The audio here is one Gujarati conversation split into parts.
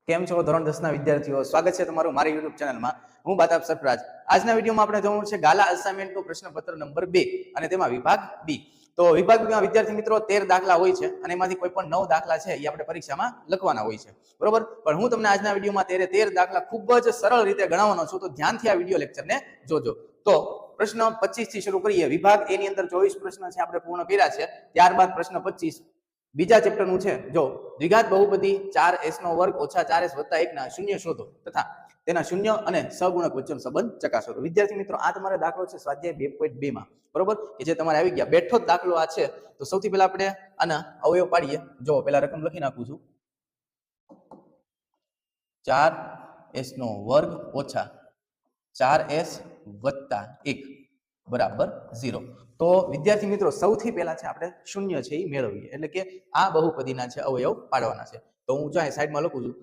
કેમ છો ધોરણ 10 ના વિદ્યાર્થીઓ? સ્વાગત છે તમારું મારી YouTube ચેનલમાં. હું બાતાબ સરફરાજ. આજના વિડીયોમાં આપણે જોવાનું છે ગાલા અસાઇનમેન્ટનું પ્રશ્નપત્ર નંબર 2 અને તેમાં વિભાગ બી. તો વિભાગ બી માં વિદ્યાર્થી મિત્રો 13 દાખલા હોય છે અને એમાંથી કોઈ પણ 9 દાખલા છે એ આપણે પરીક્ષામાં લખવાના હોય છે. બરોબર? પણ હું તમને આજના વિડીયોમાં 13 દાખલા ખૂબ જ સરળ રીતે ગણાવવાનો છું, તો ધ્યાનથી આ વિડીયો લેક્ચરને જોજો. તો પ્રશ્ન 25 થી શરૂ કરીએ. વિભાગ એ ની અંદર 24 પ્રશ્ન છે આપણે પૂર્ણ કર્યા છે. ત્યારબાદ પ્રશ્ન 25 બીજા ચેપ્ટરનું છે. જો દ્વિઘાત બહુપદી 4s નો વર્ગ ઓછા 4s વત્તા 1 ના શૂન્ય શોધો તથા તેના શૂન્ય અને સહગુણક વચ્ચેનો સંબંધ ચકાસો. તો વિદ્યાર્થી મિત્રો, આ તમારો દાખલો છે સ્વાધ્યાય 2.2 માં, બરોબર, કે જે તમારે આવી ગયા. બેઠો જ દાખલો આ છે. તો સૌથી પહેલા આપણે આના અવયવ પાડીએ. જો પહેલા રકમ લખી નાખું છું. 4s નો વર્ગ ઓછા 4s વત્તા 1 બરાબર 0. તો વિદ્યાર્થી મિત્રો, સૌથી પહેલા છે આપણે શૂન્ય છે એ મેળવીએ, એટલે કે આ બહુપદીના છે અવયવ પાડવાના છે. તો હું જો સાઈડમાં લખું છું.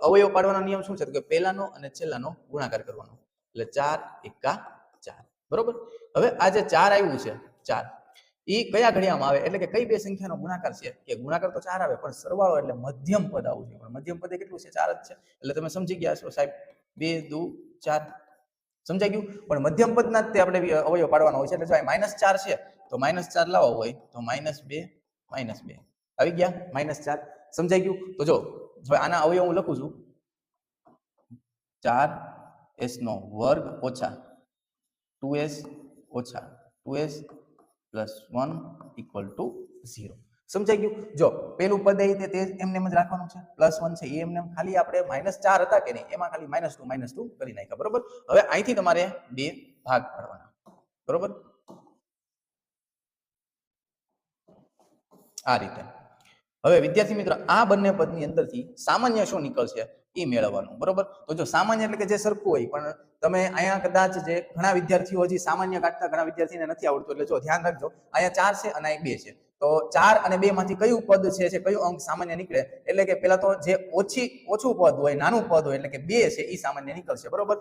અવયવ પાડવાનો નિયમ શું છે? તો કે પહેલાનો અને છેલ્લાનો ગુણાકાર કરવાનો. એટલે 4 એકા 4, બરોબર. હવે આ જે 4 આવ્યું છે, 4 એ કયા ઘડિયામાં આવે? એટલે કે કઈ બે સંખ્યાનો ગુણાકાર છે? કે ગુણાકાર તો 4 આવે, પણ સરવાળો એટલે મધ્યમ પદ આવવું જોઈએ. પણ મધ્યમ પદ કેટલું છે? 4 જ છે. એટલે તમે સમજી ગયા છો સાહેબ. 2 2 4 સમજાઈ ગયું. પણ મધ્યમ પદના જ તે આપણે અવયવ પાડવાનો હોય છે. એટલે જો -4 છે તો -4 લાવવો હોય તો -2 -2 આવી ગયા. -4 સમજાઈ ગયું. તો જો હવે આના અવયવ હું લખું છું. 4s નો વર્ગ ઓછા 2s ઓછા 2s પ્લસ 1 ઇક્વલ ટુ 0. સમજાઈ ગયું. જો પેલું પદ તે એમને એમ જ રાખવાનું છે. +1 છે એ એમને ખાલી આપણે -4 હતા કે નહીં, એમાં ખાલી -2 કરી નાખ્યા, બરોબર. હવે અહીંથી તમારે 2 ભાગ પાડવાના, બરોબર, આ રીતે. હવે વિદ્યાર્થી મિત્રો, આ બંને પદની અંદરથી સામાન્ય શું નીકળશે એ મેળવવાનું, બરોબર. તો જો સામાન્ય એટલે કે જે સરખું હોય, પણ તમે અહીંયા કદાચ જે ઘણા વિદ્યાર્થીઓ હજી સામાન્ય કાઢતા ઘણા વિદ્યાર્થીને નથી આવડતું, એટલે જો ધ્યાન રાખજો. અહીંયા 4 છે અને અહીં 2 છે. તો 4 અને 2 માંથી કયું પદ છે, કયું અંક સામાન્ય નીકળે? એટલે કે પેલા તો જે ઓછું પદ હોય, નાનું પદ હોય, એટલે કે 2 છે એ સામાન્ય નીકળશે, બરોબર.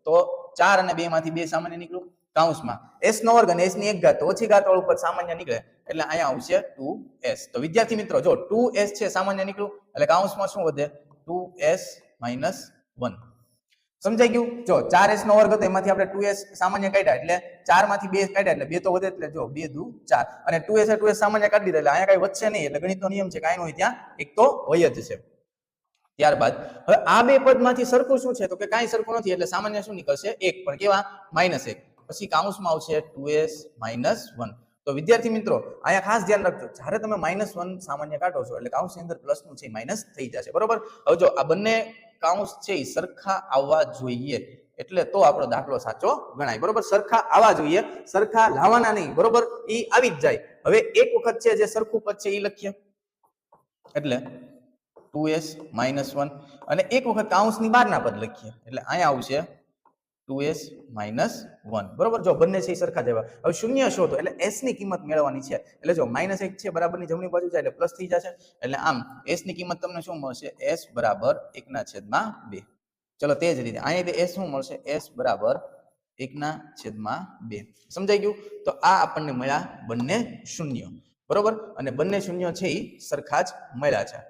તો 4 અને 2 માંથી 2 સામાન્ય નીકળ્યું. કાઉન્સમાં s નો વર્ગ અને s ની 1 ઘાત, તો ઓછી ઘાત વાળું પદ સામાન્ય નીકળે, એટલે અહીંયા આવશે 2s. તો વિદ્યાર્થી મિત્રો, જો 2s છે સામાન્ય નીકળ્યું, એટલે કાઉન્સમાં શું વધે? 2s - 1. સમજાઈ ગયું. જો 4s નો વર્ગ હતો, એમાંથી આપણે 2s સામાન્ય કાઢ્યા, એટલે 4 માંથી 2 કાઢ્યા, એટલે 2 તો વધે. એટલે જો 2 2 4 અને 2s એ 2s સામાન્ય કાઢી દીધા, એટલે અહીંયા કઈ વધશે નહીં. એટલે ગણિતનો નિયમ છે, કાંઈ હોય ત્યાં એક તો હોય જ છે. ત્યારબાદ હવે આ બે પદમાંથી સરખું શું છે? તો કે કાંઈ સરખું નથી, એટલે સામાન્ય શું નીકળશે? 1. પણ કેવા? -1. પછી કાઉન્સમાં આવશે 2s - 1. તો વિદ્યાર્થી મિત્રો, અહીંયા ખાસ ધ્યાન રાખજો. જ્યારે તમે -1 સામાન્ય કાઢો છો, એટલે કાઉન્સની અંદર પ્લસનું છે માઇનસ થઈ જશે, બરોબર. હવે જો આ બંને કાઉન્સ છે એ સરખા આવવા જોઈએ, એટલે તો આપણો દાખલો સાચો ગણાય, બરોબર. સરખા આવવા જોઈએ, સરખા લાવવાના નહીં, બરોબર. એ આવી જ જાય. હવે એક વખત છે જે સરખું પદ છે એ લખીએ, એટલે 2s - 1, અને એક વખત કાઉન્સની બહારના પદ લખીએ, એટલે અહીંયા આવશે 2s - 1, બરોબર. જો બંને છે સરખા જ આવ્યા. હવે શૂન્ય શોધો, એટલે s ની કિંમત મેળવવાની છે. એટલે જો -1 છે બરાબરની જમણી બાજુ જાય એટલે પ્લસ થઈ જશે. એટલે આમ s ની કિંમત તમને શું મળશે? s બરાબર 1/2. ચલો તે જ રીતે અહીંયા s શું મળશે? s બરાબર 1/2. સમજાઈ ગયું. તો આ આપણને મળ્યા બંને શૂન્ય, બરોબર. અને બંને શૂન્ય છે એ સરખા જ મળ્યા છે.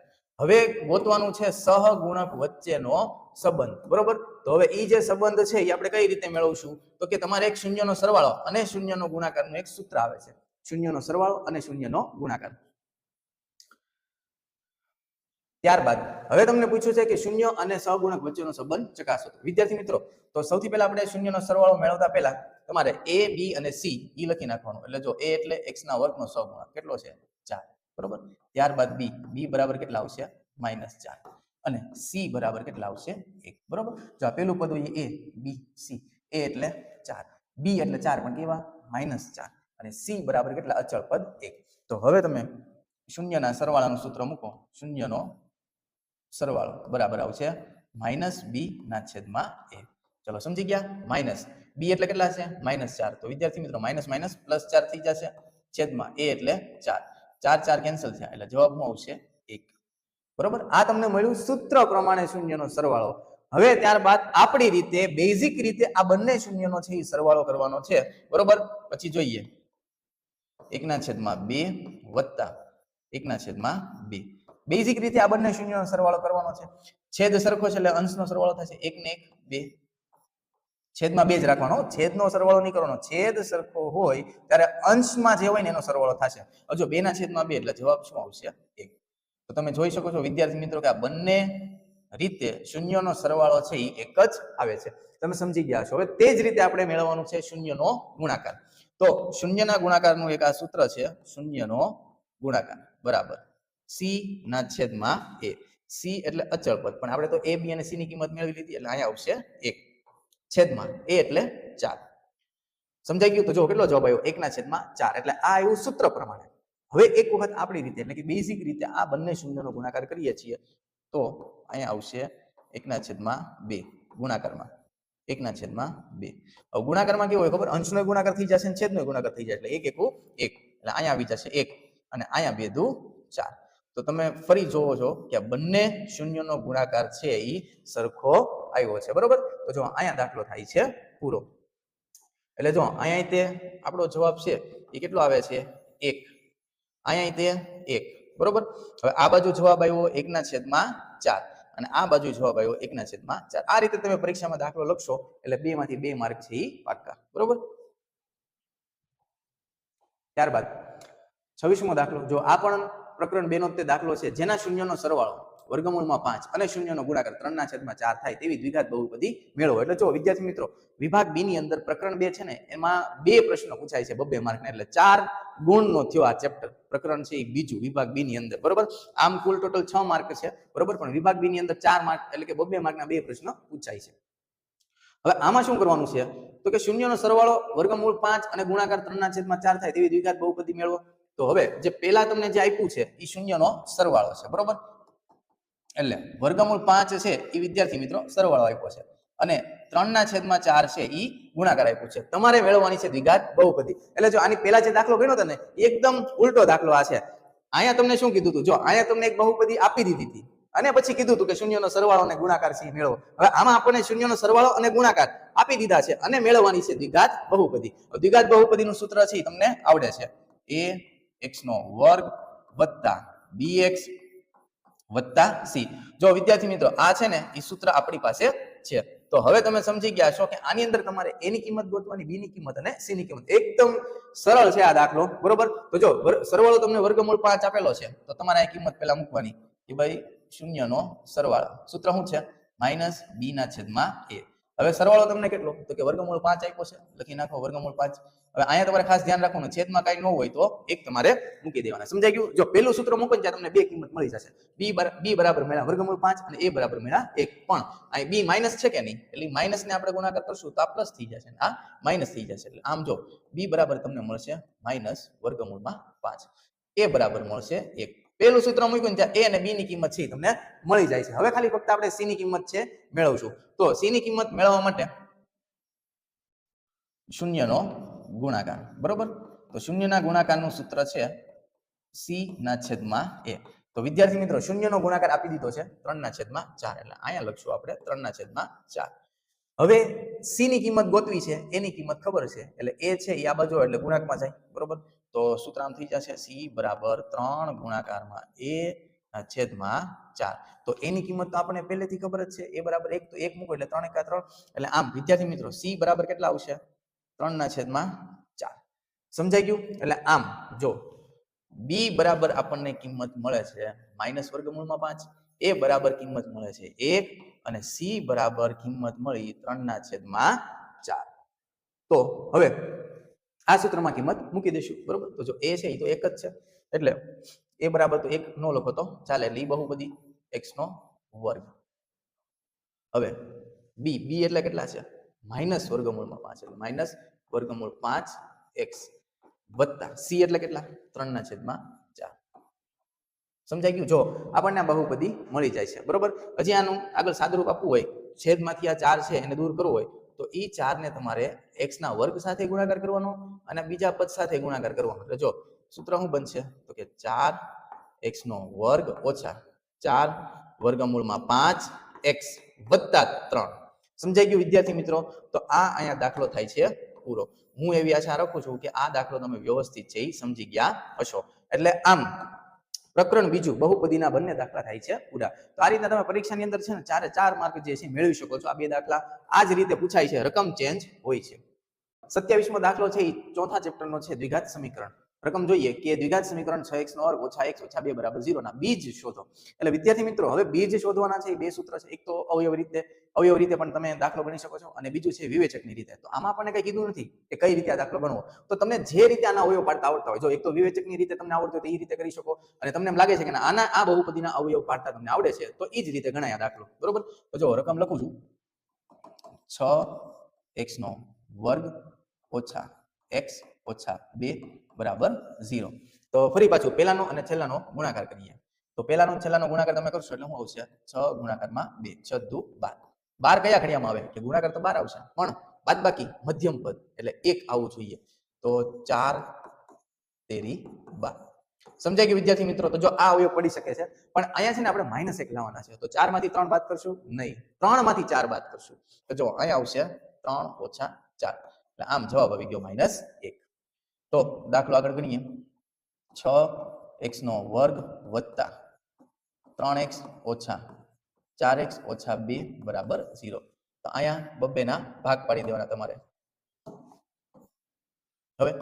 હવે ગોતવાનું છે સહગુણક વચ્ચેનો સંબંધ, બરોબર. તો હવે એ જે સંબંધ છે એ આપણે કઈ રીતે મેળવશું? તો કે તમારે એક શૂન્યનો સરવાળો અને શૂન્યનો ગુણાકારનું એક સૂત્ર આવે છે. શૂન્યનો સરવાળો અને શૂન્યનો ગુણાકાર. ત્યારબાદ હવે તમને પૂછ્યું છે કે શૂન્ય અને સહગુણક વચ્ચેનો સંબંધ ચકાસો. વિદ્યાર્થી મિત્રો, તો સૌથી પહેલા આપણે શૂન્યનો સરવાળો મેળવતા પહેલા તમારે a, b અને c એ લખી નાખવાનું. એટલે જો a એટલે x ના વર્ગનો સહગુણક કેટલો છે? 4, બરોબર. ત્યારબાદ b બરાબર કેટલા આવશે? -4. અને c બરાબર કેટલા આવશે? 1, બરોબર. જો આ પેલું પદ હોય a, b, c. a એટલે 4, b એટલે 4, પણ કેવા? -4, અને c બરાબર કેટલા? અચળ પદ 1. તો હવે તમે શૂન્યના સરવાળાનું સૂત્ર મૂકો. શૂન્યનો સરવાળો બરાબર આવશે -b/a. ચલો સમજી ગયા. માઇનસ b એટલે કેટલા છે? -4. તો વિદ્યાર્થી મિત્રો, માઇનસ માઇનસ +4 થઈ જશે. છેદમાં a એટલે 4. 4 4 કેન્સલ થયા, એટલે જવાબમાં આવશે 1, બરોબર. આ તમને મળ્યું સૂત્ર પ્રમાણે શૂન્યનો સરવાળો. હવે ત્યારબાદ આપણી રીતે બેઝિક રીતે આ બંને શૂન્યનો છે એ સરવાળો કરવાનો છે, બરોબર. પછી જોઈએ 1/2 વત્તા 1/2. બેઝિક રીતે આ બંને શૂન્યનો સરવાળો કરવાનો છે. છેદ સરખો છે એટલે અંશનો સરવાળો થશે 1 ને 1 2. છેદમાં 2 જ રાખવાનો, છેદનો સરવાળો નહીં કરવાનો. છેદ સરખો હોય ત્યારે અંશમાં જે હોય ને એનો સરવાળો થશે. જો 2 ના છેદમાં 2 એટલે જવાબ શું આવશે? 1. તો તમે જોઈ શકો છો વિદ્યાર્થી મિત્રો કે આ બંને રીતે શૂન્યનો સરવાળો છે એ એક જ આવે છે. તમે સમજી ગયા છો. હવે તે જ રીતે આપણે મેળવવાનું છે શૂન્યનો ગુણાકાર. તો શૂન્યના ગુણાકારનું એક આ સૂત્ર છે, શૂન્યનો ગુણાકાર બરાબર c ના છેદમાં a. c એટલે અચળ પદ, પણ આપણે તો a b અને c ની કિંમત મેળવી લીધી એટલે અહીંયા આવશે 1 છેદમાં a એટલે 4. સમજાઈ ગયું? તો જો કેટલો જવાબ આવ્યો? 1 ના છેદમાં 4. એટલે આ આવ્યું સૂત્ર પ્રમાણે. હવે એક વખત આપણી રીતે એટલે કે બેઝિક રીતે આ બંને શૂન્યનો ગુણાકાર કરીએ છીએ તો અહીંયા આવશે 1 ના છેદમાં 2 ગુણાકારમાં 1 ના છેદમાં 2. હવે ગુણાકારમાં કેવું હોય ખબર? અંશનો ગુણાકાર થઈ જશે અને છેદનો ગુણાકાર થઈ જાય એટલે 1 1 1 એટલે અહીંયા આવી જશે 1 અને અહીંયા 2 દુ 4. તો તમે ફરી જોવો છો કે બંને શૂન્યનો ગુણાકાર છે એ સરખો આવ્યો છે, બરોબર? તો જો અહીંયા દાખલો થાય છે પૂરો. એટલે જો અહીંયા તે આપણો જવાબ છે એ કેટલો આવે છે? 1. અહીંયા તે 1, બરોબર? હવે આ બાજુ જવાબ આવ્યો 1 ના છેદમાં 4 અને આ બાજુ જવાબ આવ્યો 1 ના છેદમાં 4. આ રીતે તમે પરીક્ષામાં દાખલો લખશો એટલે 2 માંથી 2 માર્ક છે એ પાક્કા, બરોબર? ત્યારબાદ 26મો દાખલો. જો આ પણ પ્રકરણ 2 નો તે દાખલો છે જેના શૂન્યનો સરવાળો વર્ગમૂળમાં 5 અને શૂન્યનો ગુણાકાર 3 ના છેદમાં 4 થાય તેવી દ્વિઘાત બહુપદી મેળવો. એટલે જો વિદ્યાર્થી મિત્રો વિભાગ બી ની અંદર પ્રકરણ 2 છે ને એમાં 2 પ્રશ્નો પૂછાય છે 2 માર્કના, એટલે 4 ગુણનો થયો આ ચેપ્ટર. પ્રકરણ છે એ બીજું વિભાગ બી ની અંદર, બરોબર? આમ કુલ ટોટલ 6 માર્ક છે, બરોબર? પણ વિભાગ બી ની અંદર 4 માર્ક એટલે કે 2 માર્કના 2 પ્રશ્નો પૂછાય છે. હવે આમાં શું કરવાનું છે? તો કે શૂન્યનો સરવાળો વર્ગમૂળ 5 અને ગુણાકાર 3 ના છેદમાં 4 થાય તેવી દ્વિઘાત બહુપદી મેળવો. તો હવે જે પહેલા તમને જે આપ્યું છે એ શૂન્યનો સરવાળો છે, બરોબર? એટલે વર્ગમૂળ 5 છે એ વિદ્યાર્થી મિત્રો સરવાળો આપ્યો છે અને 3 ના છેદમાં 4 છે એ ગુણાકાર આપ્યો છે. તમારે મેળવવાની છે દ્વિઘાત બહુપદી. એટલે જો આની પહેલા જે દાખલો ગણ્યો હતો ને એકદમ ઉલટો દાખલો આ છે. અહીંયા તમને શું કીધું હતું? જો અહીંયા તમને એક બહુપદી આપી દીધી હતી અને પછી કીધું હતું કે શૂન્યનો સરવાળો અને ગુણાકાર છે મેળવો. હવે આમાં આપણને શૂન્યનો સરવાળો અને ગુણાકાર આપી દીધા છે અને મેળવવાની છે દ્વિઘાત બહુપદી. દ્વિઘાત બહુપદીનું સૂત્ર છે તમને આવડે છે, ax નો વર્ગ વત્તા bx વત્તા c. જો વિદ્યાર્થી મિત્રો આ છે ને એ સૂત્ર આપણી પાસે છે. તો હવે તમે સમજી ગયા છો કે આની અંદર તમારે a ની કિંમત ગોતવાની, b ની કિંમત અને c ની કિંમત. એકદમ સરળ છે આ દાખલો, બરોબર? તો જો સરવાળો તમને વર્ગમૂળ 5 આપેલો છે તો તમારે આ કિંમત પહેલા મૂકવાની કે ભાઈ શૂન્યનો સરવાળો. સૂત્ર શું છે? -b ના છેદમાં a. હવે સરવાળો તમને કેટલો? તો કે વર્ગમૂળ 5 આપ્યો છે, લખી નાખો વર્ગમૂળ 5. હવે અહીંયા તમારે ખાસ ધ્યાન રાખવાનું છેદમાં કાંઈ ન હોય તો એક તમારે મૂકી દેવાના. સમજાઈ ગયું? જો પહેલું સૂત્ર મૂકો ત્યાં તમને 2 કિંમત મળી જશે. b બરાબર મળ્યા વર્ગમૂળ 5 અને a બરાબર મળ્યા 1. પણ અહીં b માઈનસ છે કે નહીં એટલે માઈનસ ને આપણે ગુણાકાર કરશું તો આ પ્લસ થઈ જશે અને આ માઈનસ થઈ જશે. એટલે આમ જો b બરાબર તમને મળશે માઈનસ વર્ગમૂળમાં 5, a બરાબર મળશે 1. પહેલું સૂત્ર મૂક્યું ત્યાં a અને b ની કિંમત છે તમને મળી જાય છે. હવે ખાલી ફક્ત આપણે c ની કિંમત છે મેળવશું. તો c ની કિંમત મેળવવા માટે શૂન્યનો ગુણાકાર, બરોબર? તો શૂન્યના ગુણાકારનું સૂત્ર છે c ના છેદમાં a. તો વિદ્યાર્થી મિત્રો શૂન્યનો ગુણાકાર આપી દીધો છે 3 ના છેદમાં 4 એટલે અહીંયા લખશું આપણે 3 ના છેદમાં 4. હવે c ની કિંમત ગોતવી છે, a ની કિંમત ખબર છે એટલે a છે એ આ બાજુ એટલે ગુણાકારમાં જાય, બરોબર? તો સૂત્ર આમ થઈ જશે c બરાબર 3 ગુણાકારમાં a ના છેદમાં 4. તો a ની કિંમત તો આપણને પહેલેથી ખબર જ છે, a બરાબર 1 તો 1 મૂકો એટલે 3 × 3 એટલે આમ વિદ્યાર્થી મિત્રો c બરાબર કેટલા આવશે? 3 ના છેદમાં 4. સમજાઈ ગયું? એટલે આમ જો b બરાબર આપણને કિંમત મળે છે માઈનસ વર્ગમૂળમાં 5, a બરાબર કિંમત મળે છે 1 અને c બરાબર કિંમત મળી 3 ના છેદમાં 4. તો હવે આ સૂત્રમાં કિંમત મૂકી દઈશું, બરોબર? તો જો a છે એ તો 1 જ છે એટલે a બરાબર તો 1 નો લખો તો ચાલે એટલે બહુપદી x નો વર્ગ. હવે b એટલે કેટલા છે? માઈનસ વર્ગમૂળમાં 5 એટલે માઈનસ વર્ગમૂળ 5x વત્તા c એટલે કેટલા? 3 ના છેદમાં 4. સમજાઈ ગયું? જો આપણને આ બહુપદી મળી જાય છે, બરોબર? હજી આનું આગળ સાદુરૂપ આપવું હોય, છેદમાંથી આ 4 છે એને દૂર કરવો હોય તો એ 4 ને તમારે x ના વર્ગ સાથે ગુણાકાર કરવાનો અને બીજા પદ સાથે ગુણાકાર કરવાનો. એટલે જો સૂત્ર શું બનશે? તો કે 4x નો વર્ગ ઓછા 4 વર્ગમૂળમાં 5x વત્તા 3. સમજાઈ ગયું વિદ્યાર્થી મિત્રો? તો આ અહીંયા દાખલો થાય છે પૂરો. હું એવી આશા રાખું છું કે આ દાખલો તમે વ્યવસ્થિત છે એ સમજી ગયા હશો. એટલે આમ પ્રકરણ બીજું, બહુપદીના બંને દાખલા થાય છે પૂરા. તો આ રીતના તમે પરીક્ષાની અંદર છે ને 4 માર્ક જે છે મેળવી શકો છો. આ બે દાખલા આ જ રીતે પૂછાય છે, રકમ ચેન્જ હોય છે. 27મો દાખલો છે એ ચોથા ચેપ્ટરનો છે, દ્વિઘાત સમીકરણ. રકમ જોઈએ કે દ્વિઘાત સમીકરણ 6x નો વર્ગ ઓછા x ઓછા 2 બરાબર 0 ના બીજ શોધો. એટલે વિદ્યાર્થી મિત્રો હવે બીજ શોધવાના છે એ બે સૂત્ર છે. એક તો અવયવ રીતે પણ તમે દાખલો ગણી શકો છો અને બીજું છે વિવેચકની રીતે. તો આમાં આપણને કઈ કીધું નથી કે કઈ રીતે આ દાખલો ગણવો. તો તમને જે રીતે આના અવયવ પાડતા આવડતા હોય, જો એક તો વિવેચકની રીતે તમને આવડતું હોય તો એ રીતે કરી શકો, અને તમને એમ લાગે છે કે આના આ બહુપદીના અવયવ પાડતા તમને આવડે છે તો એ જ રીતે ગણાય આ દાખલો. બરોબર? તો જો રકમ લખું છું, 6x નો વર્ગ ઓછા x ઓછા 2 બરાબર 0. તો ફરી પાછું પહેલાનો અને છેલ્લાનો ગુણાકાર કરીએ. તો પહેલાનો અને છેલ્લાનો ગુણાકાર તમે કરશો એટલે શું આવશે? 6 ગુણાકારમાં 2, 6 દુ 12. 12 કયા ઘડિયામાં આવે? કે ગુણાકાર તો 12 આવશે, પણ બાદબાકી મધ્યમ પદ એટલે 1 આવવું જોઈએ. તો 4 તેરી 12. સમજાય ગયું વિદ્યાર્થી મિત્રો? તો જો આ અવયવ પડી શકે છે, પણ અહીંયા છે ને આપણે -1 લાવવાના છે. તો 4 માંથી 3 બાદ કરશું? નહીં. 3 માંથી 4 બાદ કરશું. તો જો અહીંયા આવશે 3 ઓછા 4. એટલે આમ જવાબ આવી ગયો -1. તો દાખલો આગળ ગણીએ. 6x નો વર્ગ વત્તા 3x ઓછા 4x ઓછા 2 બરાબર 0. તો અહીંયા બબ્બેના ભાગ પાડી દેવાના તમારે. હવે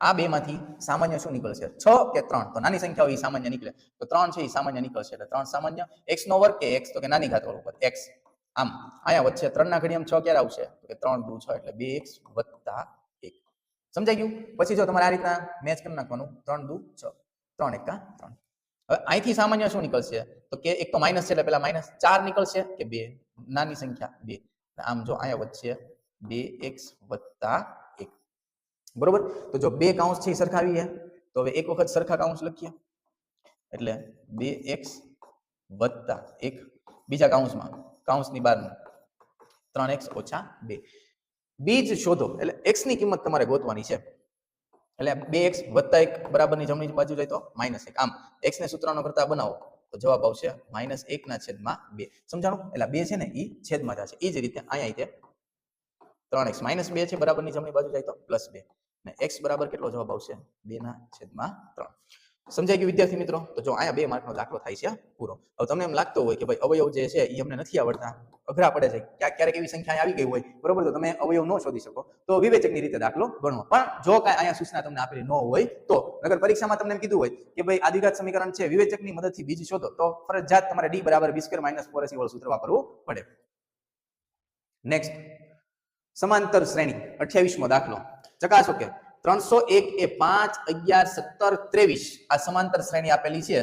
આ બે માંથી સામાન્ય શું નીકળશે? 6 કે 3? તો નાની સંખ્યાઓ એ સામાન્ય નીકળે. તો 3 છે એ સામાન્ય નીકળશે. એટલે 3 સામાન્ય. x નો વર્ગ કે x? તો કે નાની ઘાત વાળું પદ x. આમ અહીંયા વચ્ચે 3 ના ઘડિયામાં 6 ક્યારે આવશે? તો કે 3 દુ 6 એટલે 2x વત્તા 1. સમજાઈ ગયું? પછી જો તમારે આ રીતના મેચ કરી નાખવાનું, 3 દુ 6, 3 એકા 3. હવે અહીંથી સામાન્ય શું નીકળશે? તો કે એક તો માઇનસ છે એટલે પેલા -4 નીકળશે કે 2? નાની સંખ્યા 2. આમ જો અહીંયા વચ્ચે 2x વત્તા 1. બરોબર? તો જો બે કૌંસ છે એ સરખાવીએ તો હવે એક વખત સરખા કૌંસ લખીએ એટલે 2x વત્તા 1, બીજા કૌંસમાં કૌંસની બહારનું 3x ઓછા 2. બીજ શોધો એટલે x ની કિંમત તમારે ગોતવાની છે. એટલે 2x વત્તા 1 બરાબરની જમણી બાજુ જાય તો -1. આમ x ને સૂત્રનો કરતા બનાવો તો જવાબ આવશે -1 ના છેદમાં 2. સમજાણું? એટલે 2 છે ને એ છેદમાં જશે. એ જ રીતે અહીંયા તે 3x -2 છે, બરાબરની જમણી બાજુ જાય તો +2. અને x બરાબર કેટલો જવાબ આવશે? 2 ના છેદમાં 3. સમજાઈ ગયું વિદ્યાર્થી મિત્રો? તો જો અહીંયા 2 માર્કનો દાખલો થાય છે પૂરો. હવે તમને એમ લાગતો હોય કે ભાઈ અવયવ જે છે એ અમને નથી આવડતા, અઘરા પડે છે, ક્યારેક એવી સંખ્યા આવી ગઈ હોય, બરોબર, તો તમે અવયવ ન શોધી શકો તો વિવેચકની રીતે દાખલો ગણો. પણ જો કાંઈ અહીંયા સૂચના તમને આપેલી ન હોય તો, નગર પરીક્ષામાં તમને એમ કીધું હોય કે ભાઈ આ દ્વિઘાત સમીકરણ છે, વિવેચકની મદદથી બીજ શોધો, તો ફરજિયાત તમારે d બરાબર b² - 4ac વાળું સૂત્ર વાપરવું પડે. નેક્સ્ટ, સમાંતર શ્રેણી 28મો દાખલો. ચકાસો કે 301 એ 5, 11, 17, 23 આ સમાંતર શ્રેણી આપેલી છે.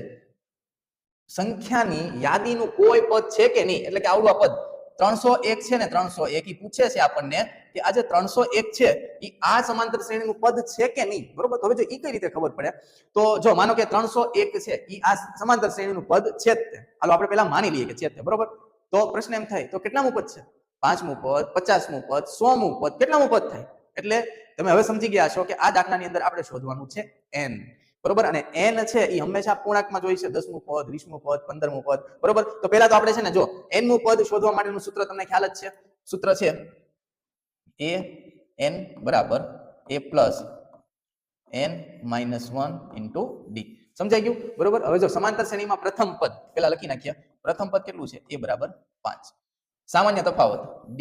સંખ્યાની યાદીનું કોઈ પદ છે કે નહીં? એટલે કે આવડું આ પદ 301 છે ને, 301 ઈ પૂછે છે આપણને કે આ જે 301 છે ઈ આ સમાંતર શ્રેણીનું પદ છે કે નહીં. બરોબર? તો હવે જો ઈ કઈ રીતે ખબર પડે? તો જો માનો કે 301 છે ઈ આ સમાંતર શ્રેણીનું પદ છે જ તે. હાલો આપણે પહેલા માની લઈએ કે છે તે. બરોબર? તો પ્રશ્ન એમ થાય તો કેટલામું પદ છે? 5મું પદ, 50મું પદ, 100મું પદ, કેટલામું પદ થાય? એટલે તમે હવે સમજી ગયા છો કે આ દાખલાની અંદર આપણે શોધવાનું છે n. બરોબર? અને n છે એ હંમેશા પૂર્ણાંકમાં જ હોય છે. 10મું પદ, 20મું પદ, 15મું પદ. બરોબર? તો પહેલા તો આપણે છે ને જો n મું પદ શોધવા માટેનું સૂત્ર તમને ખ્યાલ જ છે. સૂત્ર છે a n બરાબર a plus n minus 1 into d. સમજાઈ ગયું? બરોબર? હવે જો સમાંતર શ્રેણીમાં પ્રથમ પદ પેલા લખી નાખીએ. પ્રથમ પદ કેટલું છે? a બરાબર 5. સામાન્ય તફાવત d.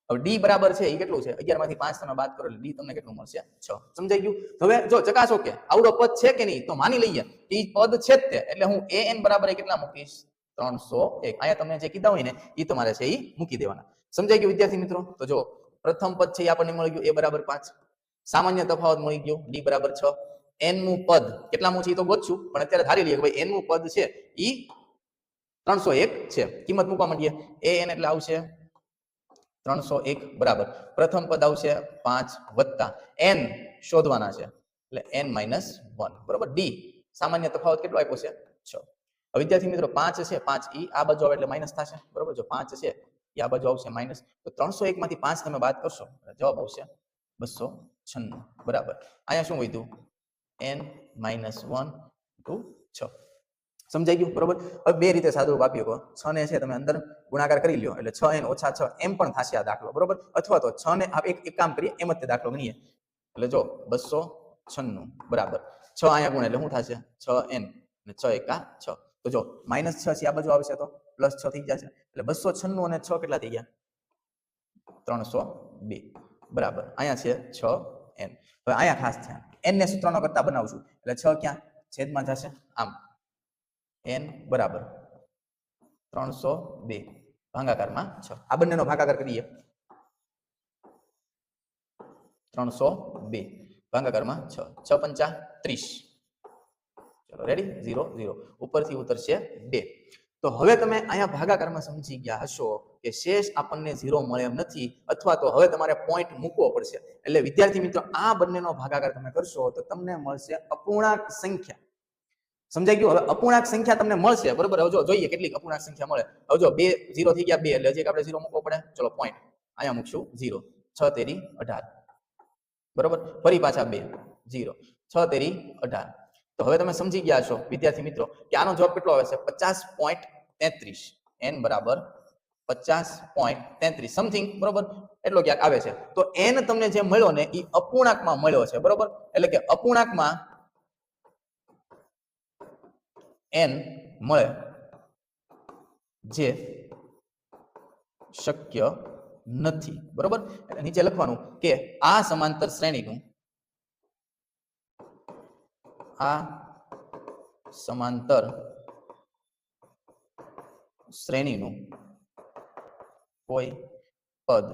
હવે d બરાબર છે એ કેટલું છે? 11 માંથી 5 તમે બાદ કરો એટલે d તમને કેટલું મળશે? 6. સમજાઈ ગયું? હવે જો ચકાસો કે આવડો પદ છે કે નહીં, તો માની લઈએ કે ઈ પદ છે જ તે. એટલે હું an બરાબર કેટલા મૂકીશ? 301. અહીંયા તમને જે કીધા હોય ને એ તમારે છે એ મૂકી દેવાના. સમજાઈ ગયું વિદ્યાર્થી મિત્રો? તો જો પ્રથમ પદ છે એ આપણને મળી ગયું a બરાબર 5. સામાન્ય તફાવત મળી ગયો d બરાબર 6. n મું પદ કેટલામું છે એ તો ગોતશું, પણ અત્યારે ધારી લઈએ કે ભાઈ n મું પદ છે ઈ 301 છે. કિંમત મૂકવા માંડીએ. an એટલે આવશે 301 બરાબર પ્રથમ પદ આવશે 5 વત્તા n શોધવાના છે એટલે n માઇનસ 1. બરોબર? d સામાન્ય તફાવત કેટલો આપ્યો છે? 6. હવે વિદ્યાર્થી મિત્રો 5 છે, 5 ઈ આ બાજુ આવે એટલે માઇનસ થશે. બરોબર? જો 5 છે એ આ બાજુ આવશે માઇનસ. તો 301 માંથી 5 તમે બાદ કરશો જવાબ આવશે 296. બરાબર? અહીંયા શું વધ્યું? n minus 1 into 6. સમજાઈ ગયું? બરોબર? હવે બે રીતે સાદુરૂપ આપી શકો. 6 ને છે તમે અંદર ગુણાકાર કરી લ્યો એટલે 6n ઓછા 6 એમ પણ થશે આ દાખલો. બરોબર? અથવા તો 6 ને એક કામ કરીએ, એમ જ તે દાખલો ગણીએ. એટલે જો 296 બરાબર 6 અહીંયા ગુણ એટલે શું થશે? 6n અને 6 એકા 6. તો જો -6 છે આ બાજુ આવશે તો +6 થઈ જશે. એટલે 296 અને 6 કેટલા થઈ ગયા? 302. બરાબર. અહીંયા છે 6n. હવે અહીંયા ખાસ ધ્યાન. n ને સૂત્રનો કરતા બનાવશું. એટલે 6 ક્યાં છેદમાં જશે? આમ. n બરાબર 302 ભાગાકારમાં 6. આ બંનેનો ભાગાકાર કરીએ. 302 ભાગાકારમાં 6. 6 પંચા 30. ચલો રેડી? 0 0. ઉપરથી ઉતરશે 2. તો હવે તમે અહીંયા ભાગાકારમાં સમજી ગયા હશો કે શેષ આપણને 0 મળે એમ નથી, અથવા તો હવે તમારે પોઈન્ટ મૂકવો પડશે. એટલે વિદ્યાર્થી મિત્રો આ બંનેનો ભાગાકાર તમે કરશો તો તમને મળશે અપૂર્ણાંક સંખ્યા. સમજાઈ ગયું? હવે અપૂર્ણાંક સંખ્યા તમને મળશે, બરોબર? હવે જો જોઈએ કેટલીક અપૂર્ણાંક સંખ્યા મળે. હવે જો 2 0 થઈ ગયા 2, એટલે હજી આપણે 0 મૂકવો પડે. ચલો પોઈન્ટ અહીંયા મૂકશું 0. 6 તેરી 18. બરોબર? ફરી પાછા 2 0. 6 તેરી 18. તો હવે તમે સમજી ગયા છો વિદ્યાર્થી મિત્રો કે આનો જવાબ કેટલો આવે છે? 50.33. n બરાબર 50.33 સમથિંગ, બરોબર? એટલો ક્યાંક આવે છે. તો n તમને જે મળ્યો ને એ અપૂર્ણાંકમાં મળ્યો છે, બરોબર? એટલે કે અપૂર્ણાંકમાં n મળે જે શક્ય નથી, બરોબર? એટલે નીચે લખવાનું કે આ સમાંતર શ્રેણીનું કોઈ પદ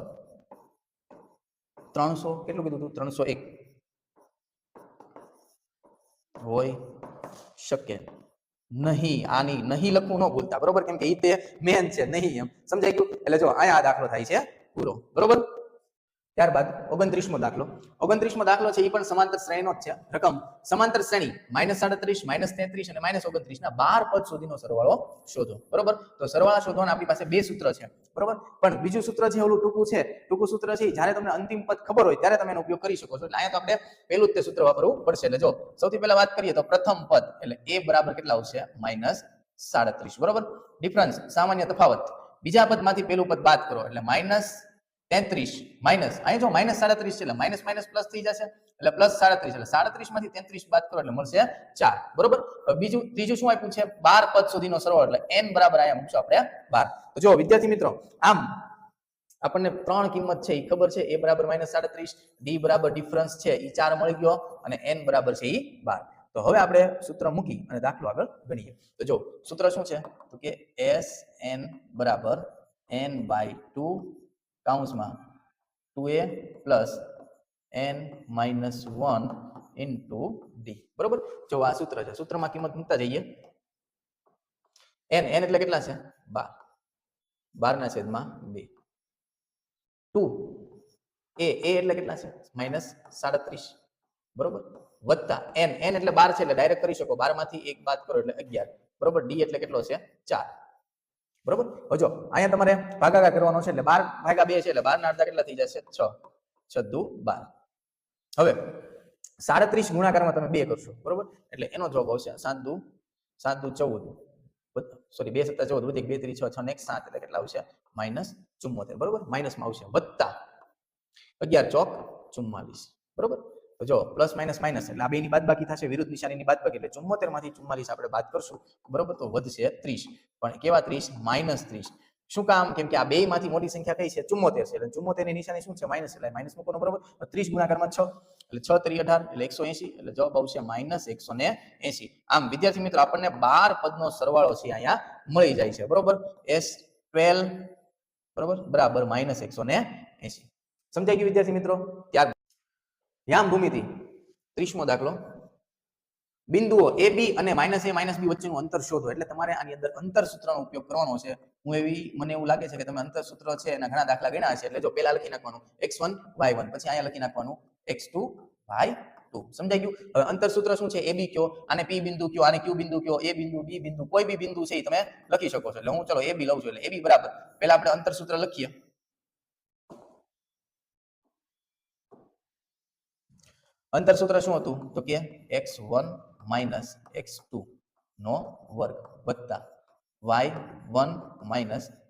300 કેટલું કીધું હતું? 301 હોય શકે નહીં. આની નહીં લખવું ન ભૂલતા, બરોબર? કેમ કે એ તે મેન છે, નહીં એમ સમજાઈ ગયું? એટલે જો અહીંયા આ દાખલો થાય છે પૂરો, બરોબર? ત્યારબાદ 29મો દાખલો. 29મો દાખલો છે એ પણ સમાંતર શ્રેણીનો જ છે. રકમ સમાંતર શ્રેણી -37 -33 અને -29 ના 12 પદ સુધીનો સરવાળો શોધો, બરોબર? તો સરવાળા શોધવાના આપણી પાસે બે સૂત્ર છે, બરોબર? પણ બીજું સૂત્ર છે ઓલું ટૂંકું સૂત્ર છે, જ્યારે તમને અંતિમ પદ ખબર હોય ત્યારે તમે એનો ઉપયોગ કરી શકો છો. એટલે અહીંયા તો આપણે પહેલું જ તે સૂત્ર વાપરવું પડશે. એટલે જો સૌથી પહેલા વાત કરીએ તો પ્રથમ પદ એટલે a બરાબર કેટલા આવશે? -37, બરોબર? ડિફરન્સ સામાન્ય તફાવત, બીજા પદમાંથી પહેલું પદ બાદ કરો એટલે -33 માઇનસ અહીં જો -37 છે એટલે માઇનસ માઇનસ પ્લસ થઈ જશે એટલે +37 એટલે 37 માંથી 33 બાદ કરો એટલે મળશે 4, બરોબર? ત્રીજું શું આપ્યું છે? 12 પદ સુધીનો સરવાળો એટલે n બરાબર અહીંયા મૂકશું આપણે 12. તો જો વિદ્યાર્થી મિત્રો આમ આપણને ત્રણ કિંમત છે એ ખબર છે. a બરાબર -37, d બરાબર ડિફરન્સ છે એ 4 મળી ગયો અને n બરાબર છે એ 12. તો હવે આપણે સૂત્ર મૂકી અને દાખલો આગળ ગણીએ. તો જો સૂત્ર શું છે? તો કે Sn બરાબર n/2 કૌંસમાં 2a plus n-1 into d, બરોબર? જો આ સૂત્ર છે, સૂત્રમાં કિંમત મૂકતા જઈએ. n એટલે કેટલા છે? 12 12/2. 2 a એટલે કેટલા છે? -37, બરોબર? વત્તા n એટલે 12 છે એટલે ડાયરેક્ટ કરી શકો. 12 માંથી 1 બાદ કરો એટલે 11, બરોબર? d એટલે કેટલો છે? 4, બરોબર? હવે જો અહીંયા તમારે ભાગાકાર કરવાનો છે એટલે 12/2 છે એટલે 12 ના અડધા કેટલા થઈ જશે? 6 6 દુ 12. હવે 37 ગુણાકારમાં તમે 2 કરશો, બરોબર? એટલે એનો જવાબ આવશે 7 દુ 14, સોરી 2 + 7 = 14, 2 3 6 6 ને 1 7 એટલે કેટલા આવશે? -74, બરોબર? માઇનસમાં આવશે વત્તા 11 ચોક 44, બરોબર? તો જો પ્લસ માઇનસ માઇનસ એટલે આ બેની બાદબાકી થશે, વિરુદ્ધ નિશાનીની બાદબાકી એટલે 74 માંથી 44 આપણે બાદ કરશું, બરોબર? તો વધશે 30. પણ કેવા 30? -30. શું કામ? કેમ કે આ બે માંથી મોટી સંખ્યા કઈ છે? 74 છે. એટલે 74 ની નિશાની શું છે? માઇનસ, એટલે માઇનસ મૂકવાનો, બરોબર? 30 ગુણાકારમાં 6 એટલે 6 * 3 = 18 એટલે 180 એટલે જવાબ આવશે -180. આમ વિદ્યાર્થી મિત્રો આપણને 12 પદનો સરવાળો છે અહીંયા મળી જાય છે, બરોબર? S12 બરોબર બરાબર -180. સમજાઈ ગયું વિદ્યાર્થી મિત્રો? ત્યાર યામ ભૂમિતિ 30મો દાખલો. બિંદુઓ AB અને -a -b વચ્ચેનું અંતર શોધો. એટલે તમારે આની અંદર અંતર સૂત્રનો ઉપયોગ કરવાનો છે. મને એવું લાગે છે કે તમે અંતર સૂત્ર છે એના ઘણા દાખલા ગણ્યા છે. એટલે જો પહેલા લખી નાખવાનું x1 y1, પછી અહીંયા લખી નાખવાનું x2 y2. સમજાઈ ગયું? હવે અંતર સૂત્ર શું છે? AB કયો, આને P બિંદુ કયો, આને Q બિંદુ કયો, A બિંદુ, B બિંદુ, કોઈ બી બિંદુ છે એ તમે લખી શકો છો. એટલે હું ચલો AB લઉં છું. એટલે AB બરાબર પહેલા આપણે અંતર સૂત્ર લખીએ. અંતર સૂત્ર શું હતું? તો કે x1 - x2 નો વર્ગ વત્તા y1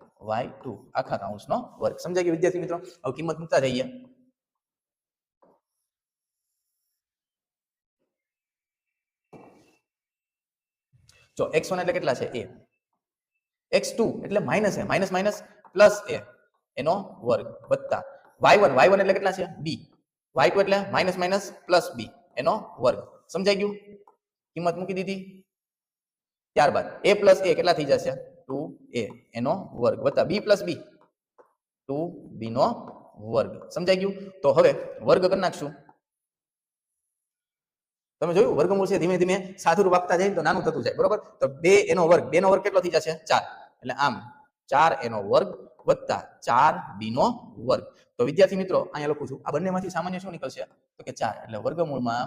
- y2 આખા કૌંસનો વર્ગ. સમજાઈ ગયું વિદ્યાર્થી મિત્રો? હવે કિંમત મૂકતા જઈએ. જો x1 એટલે કેટલા છે a, x2 એટલે minus a, minus minus plus a એનો વર્ગ વત્તા y1 એટલે કેટલા છે b, y2 એટલે માઇનસ માઇનસ પ્લસ b એનો વર્ગ. સમજાઈ ગયું? કિંમત મૂકી દીધી. ત્યારબાદ a પ્લસ a કેટલા થઈ જશે 2a એનો વર્ગ વત્તા b પ્લસ b 2b નો વર્ગ. સમજાઈ ગયું? તો હવે વર્ગ કરી નાખશું. તમે જોયું વર્ગમૂળ છે ધીમે ધીમે સાદુરૂપ આપતા જાય તો નાનું થતું જાય, બરોબર? તો 2 એનો વર્ગ, 2 નો વર્ગ કેટલો થઈ જશે 4, એટલે આમ 4 એનો વર્ગ વત્તા 4b નો વર્ગ. તો વિદ્યાર્થી મિત્રો અહીંયા લખું છું, આ બંનેમાંથી સામાન્ય શું નીકળશે તો કે 4, એટલે વર્ગમૂળમાં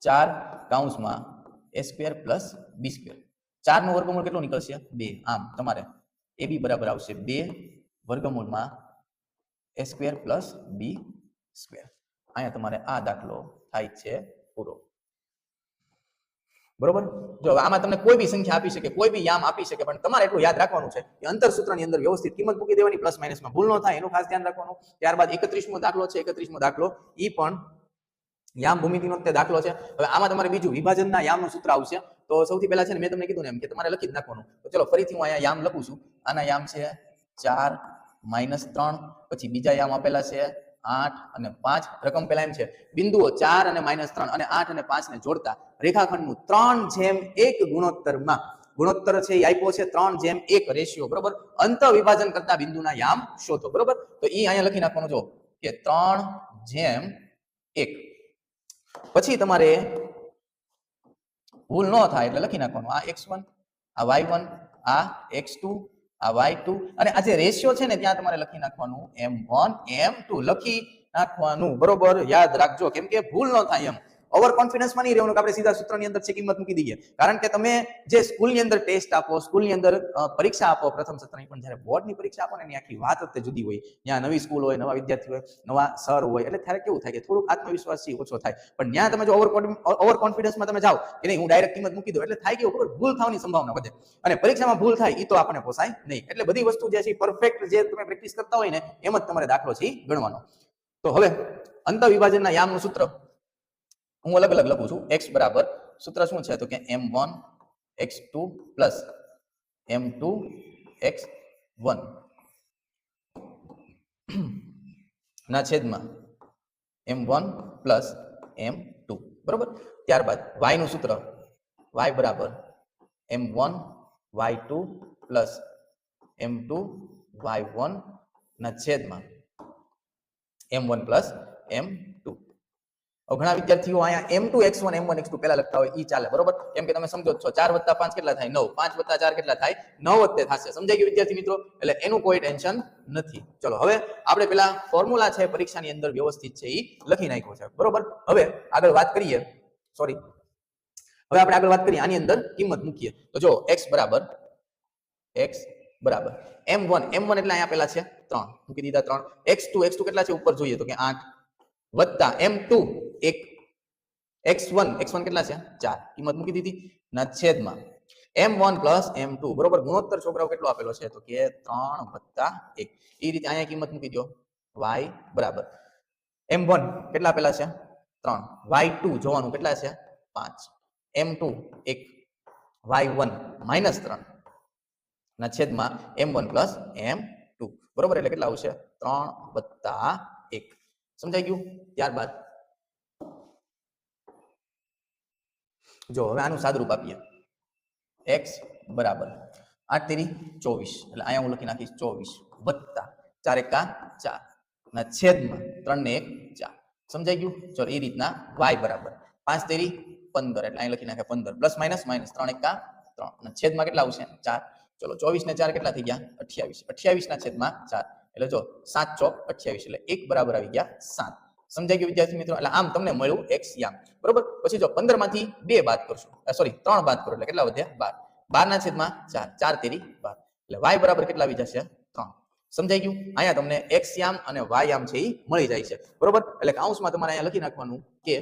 4 કૌંસમાં a square plus b square. 4 નો વર્ગમૂળ કેટલો નીકળશે 2, આમ તમારે ab બરાબર આવશે 2 વર્ગમૂળમાં a square plus b square. અહીંયા તમારે આ દાખલો થાય છે પૂરો, બરોબર? જો આમાં તમને કોઈ બી સંખ્યા આપી શકે, કોઈ બી યામ આપી શકે, પણ તમારે એટલું યાદ રાખવાનું છે કે અંતર સૂત્રની અંદર વ્યવસ્થિત કિંમત મૂકી દેવાની, પ્લસ માઇનસમાં ભૂલ ન થાય એનું ખાસ ધ્યાન રાખવાનું. ત્યારબાદ 31મો દાખલો છે, 31મો દાખલો ઈ પણ યામ ભૂમિતિનો તે દાખલો છે. હવે આમાં તમારે બીજું વિભાજનના યામનું સૂત્ર આવશે. તો સૌથી પહેલા છે ને મેં તમને કીધું ને એમ કે તમારે લખી જ નાખવાનું. તો ચલો ફરીથી હું અહીંયા યામ લખું છું. આના યામ છે 4 -3, પછી બીજા યામ આપેલા છે 8 અને 5. રકમ પહેલા એમ છે બિંદુઓ 4 અને -3 અને 8 અને 5 ને જોડતા રેખાખંડનું 3:1 ગુણોત્તરમાં, ગુણોત્તર છે એ આપ્યો છે 3:1 રેશિયો, બરોબર? અંત વિભાજન કરતા બિંદુના યામ શોધો, બરોબર? તો ઈ અહીંયા લખી નાખવાનું. જો કે 3:1. પછી તમારે ભૂલ ન થાય એટલે લખી નાખવાનું આ x1, આ y1, આ x2, આ y2, અને આ જે રેશિયો છે ને ત્યાં તમારે લખી નાખવાનું m1 m2 લખી નાખવાનું, બરોબર? યાદ રાખજો, કેમ કે ભૂલ ન થાય એમ. ઓવર કોન્ફિડન્સમાં નહીં રહેવાનું કે આપણે સીધા સૂત્રની અંદર છે કિંમત મૂકી દઈએ, કારણ કે તમે જે સ્કૂલની અંદર ટેસ્ટ આપો, સ્કૂલની અંદર પરીક્ષા આપો પ્રથમ સત્રની, પણ જ્યારે બોર્ડની પરીક્ષા આપો ને એની આખી વાત જ જુદી હોય. ત્યાં નવી સ્કૂલ હોય, નવા વિદ્યાર્થી હોય, નવા સર હોય, એટલે ત્યારે કેવું થાય કે થોડુંક આત્મવિશ્વાસ ઓછો થાય. પણ ત્યાં તમે જો ઓવર કોન્ફિડન્સમાં તમે જાઓ કે નહીં હું ડાયરેક્ટ કિંમત મૂકી દઉં, એટલે થાય કે ભૂલ થવાની સંભાવના વધે, અને પરીક્ષામાં ભૂલ થાય એ તો આપણને પોસાય નહીં. એટલે બધી વસ્તુ જે છે પરફેક્ટ જે તમે પ્રેક્ટિસ કરતા હોય ને એમ જ તમારે દાખલો છે ગણવાનો. તો હવે અંત વિભાજનના યામનું સૂત્ર હું અલગ અલગ લખું છું. x બરાબર સૂત્ર શું છે તો કે m1 x2 plus m2 x1 ના છેદમાં m1 પ્લસ m2, બરોબર? ત્યારબાદ y નું સૂત્ર y બરાબર m1 y2 plus m2 y1 ના છેદમાં m1 પ્લસ m2. ઘણા વિદ્યાર્થીઓ અહીંયા m2 x1 m1 x2 પહેલા લખતા હોય ઈ ચાલે, બરોબર? કેમ કે તમે સમજો છો 4 + 5 કેટલા થાય 9, 5 + 4 કેટલા થાય 9 જ થશે. સમજાઈ ગયું વિદ્યાર્થી મિત્રો? એટલે એનું કોઈ ટેન્શન નથી. ચલો હવે આપણે પેલા ફોર્મ્યુલા છે પરીક્ષાની અંદર વ્યવસ્થિત છે ઈ લખી નાખ્યો છે, બરોબર? હવે આગળ વાત કરીએ, સોરી, હવે આપણે આગળ વાત કરીએ આની અંદર કિંમત મૂકીએ. તો જો x બરાબર m1 એટલે અહીંયા પેલા છે 3 મૂકી દીધા 3, x2 કેટલા છે ઉપર જોઈએ તો કે 8 વત્તા m2 1, x1 કેટલા છે 4 કિંમત મૂકી દીધી ના છેદમાં m1 પ્લસ m2, બરોબર? ગુણોત્તર છોકરાઓ કેટલો આપેલો છે તો કે 3 વત્તા 1. એ રીતે અહીંયા કિંમત મૂકી દો. y બરાબર m1 કેટલા આપેલા છે 3, y2 જોવાનું કેટલા છે 5, m2 1, y1 -3 ના છેદમાં m1 પ્લસ m2, બરોબર? એટલે કેટલા આવશે 3 વત્તા 1. સમજાઈ ગયું? ત્યારબાદ જો હવે આનું સાદુરૂપ આપીએ. x બરાબર 8 તેરી 24, એટલે અહીંયા હું લખી નાખીશ 24 વત્તા 4 એકા 4 ના છેદમાં 3 ને 1 4. સમજાઈ ગયું? ચલો એ રીતના y બરાબર 5 તેરી 15, એટલે અહીં લખી નાખે 15 પ્લસ માઇનસ 3 એકા 3 ના છેદમાં કેટલા આવશે 4. ચલો 24 ને 4 કેટલા થઈ ગયા 28, 28 ના છેદમાં 4, એટલે જો 7 ચોક 28, એટલે 1 બરાબર આવી ગયા 7. સમજાઈ ગયું વિદ્યાર્થી મિત્રો? એટલે આમ તમને મળ્યું x યામ, બરોબર? પછી જો 15 માંથી 2 બાદ કરશો, સોરી 3 બાદ કરો એટલે કેટલા વધ્યા 12, 12 ના છેદમાં 4, 4 તેરી 12, એટલે y બરાબર કેટલા આવી જશે 3. સમજાઈ ગયું? અહીંયા તમને x યામ અને y યામ છે એ મળી જાય છે, બરોબર? એટલે કૌંસમાં તમારે અહીંયા લખી નાખવાનું કે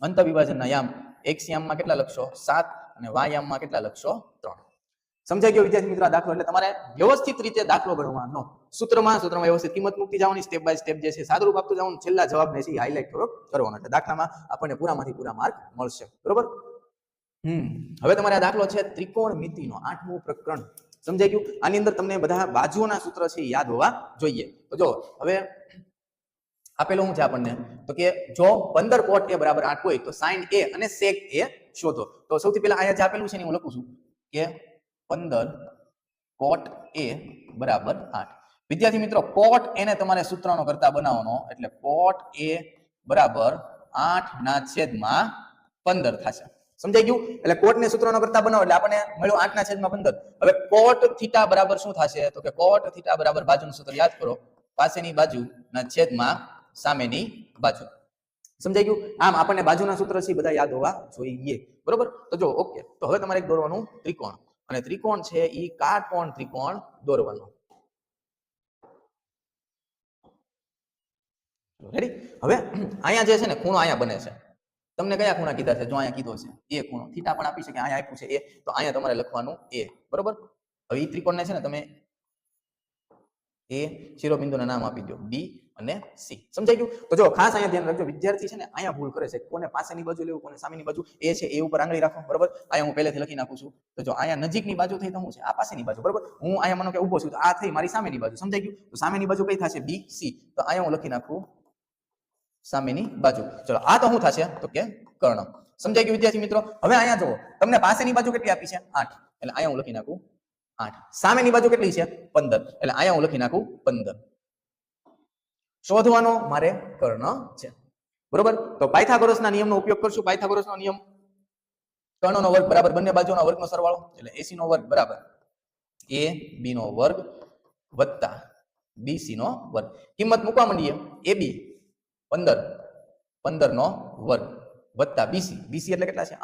અંત વિભાજનના યામ x યામમાં કેટલા લખશો 7 અને y યામમાં કેટલા લખશો 3. સમજાઈ ગયો વિદ્યાર્થી મિત્રો આ દાખલો? એટલે તમારે વ્યવસ્થિત રીતે દાખલો ગણવાનો, સૂત્રમાં વ્યવસ્થિત કિંમત મૂકતી જવાની, સ્ટેપ બાય સ્ટેપ જે છે સાદુરૂપ આપતું જવાનું, છેલ્લા જવાબને છે હાઇલાઇટ થોડોક કરવાનો, એટલે દાખલામાં આપણને પૂરામાંથી પૂરા માર્ક મળશે, બરોબર? હવે તમારે આ દાખલો છે ત્રિકોણમિતિનો 8મું પ્રકરણ. સમજાઈ ગયું? આની અંદર તમને બધા બાજુઓના સૂત્ર છે યાદ હોવા જોઈએ. તો જો હવે આપેલું શું છે આપણને, તો કે જો 15 cot a બરાબર 8 હોય તો sin a અને sec a શોધો. તો સૌથી પહેલા અહીંયા જે આપેલું છે ને હું લખું છું કે 15 cot a બરાબર 8. વિદ્યાર્થી મિત્રો, cot a ને તમારે સૂત્રનો કરતા બનાવવાનો, એટલે cot a બરાબર 8/15 થશે. સમજાઈ ગયું? એટલે cot ને સૂત્રનો કરતા બનાવો એટલે આપણને મળ્યું 8/15. હવે cot થીટા બરાબર શું થશે, તો કે cot થીટા બરાબર બાજુનું સૂત્ર યાદ કરો, પાસેની બાજુના છેદમાં સામેની બાજુ. સમજાઈ ગયું? આમ આપણને બાજુના સૂત્ર છે બધા યાદ હોવા જોઈએ. બરોબર? તો જો ઓકે, તો હવે તમારે એક દોરવાનું ત્રિકોણ, અને ત્રિકોણ છે ઈ કાટકોણ ત્રિકોણ દોરવાનું. રેડી? હવે અહીંયા જે છે ને ખૂણો અહીંયા બને છે. તમને કયા ખૂણા કીધા છે? જો અહીંયા કીધો છે એ ખૂણો. થીટા પણ આપી શકે, અહીંયા આપ્યું છે એ, તો અહીંયા તમારે લખવાનું એ. બરોબર? હવે ઈ ત્રિકોણને છે ને તમે એ શિરોબિંદુના નામ આપી દો, બી અને સી. સમજાઈ ગયું? તો જો ખાસ અહીંયા ધ્યાન રાખજો, વિદ્યાર્થી છે ને અહીંયા ભૂલ કરે છે, કોને પાસેની બાજુ લેવું, કોને સામેની બાજુ. એ છે એ ઉપર આંગળી રાખો. બરોબર? અહીંયા હું પહેલેથી લખી નાખું છું. તો જો અહીંયા નજીકની બાજુ થઈ તો શું છે? આ પાસેની બાજુ. બરોબર? હું અહીંયા માનો કે ઊભો છું તો આ થઈ મારી સામેની બાજુ. સમજાઈ ગયું? તો સામેની બાજુ કઈ થશે? B C. તો અહીંયા હું લખી નાખું સામેની બાજુ. ચલો આ તો શું થશે, તો કે કર્ણ. સમજાઈ ગયું વિદ્યાર્થી મિત્રો? હવે અહીંયા જુઓ, તમને પાસેની બાજુ કેટલી આપી છે? 8. એટલે અહીંયા હું લખી નાખું 8. સામેની બાજુ કેટલી છે? 15. એટલે અહીંયા હું લખી નાખું 15. શોધવાનો મારે કર્ણ છે. બરોબર? તો પાયથાગોરસના નિયમનો ઉપયોગ કરશું. પાયથાગોરસનો નિયમ કર્ણનો વર્ગ બરાબર બંને બાજુના વર્ગનો સરવાળો, એટલે AC નો વર્ગ બરાબર AB નો વર્ગ વત્તા BC નો વર્ગ. કિંમત મૂકવા માંડીએ. AB 15 નો વર્ગ વત્તા BC એટલે કેટલા છે? 8.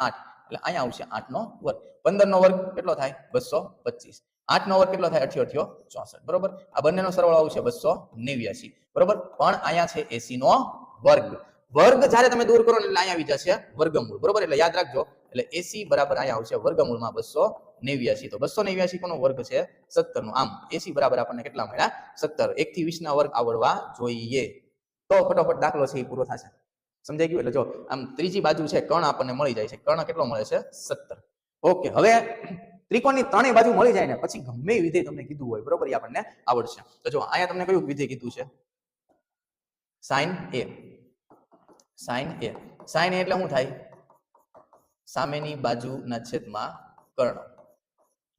એટલે અહીંયા આવશે 8 નો વર્ગ. 15 નો વર્ગ કેટલો થાય? 225. 8 નો વર્ગ કેટલો થાય? 88 64. બરોબર? આ બંનેનો સરવાળો આવશે 289. બરોબર? પણ અહીંયા છે AC નો વર્ગ. વર્ગ જ્યારે તમે દૂર કરો એટલે અહીંયા આવી જશે વર્ગમૂળ. બરોબર? એટલે યાદ રાખજો. એટલે AC બરાબર અહીંયા આવશે વર્ગમૂળમાં 289. તો 289 કોનો વર્ગ છે? 17 નો. આમ AC બરાબર આપણને કેટલા મળ્યા? 17. 1 થી 20 ના વર્ગ આવડવા જોઈએ, તો ફટાફટ દાખલો છે એ પૂરો થશે. સમજાઈ ગયું? એટલે જો આમ ત્રીજી બાજુ છે કર્ણ આપણને મળી જાય છે. કર્ણ કેટલો મળે છે? 17. ઓકે, હવે ત્રિકોણની ત્રણેય બાજુ મળી જાય ને પછી ગમે એ વિધેય તમને કીધું હોય, બરોબર, એ આપણને આવડશે. તો જો અહીંયા તમને કયું વિધેય કીધું છે? sin a. sin a. sin a એટલે શું થાય? સામેની બાજુના છેદમાં કર્ણ.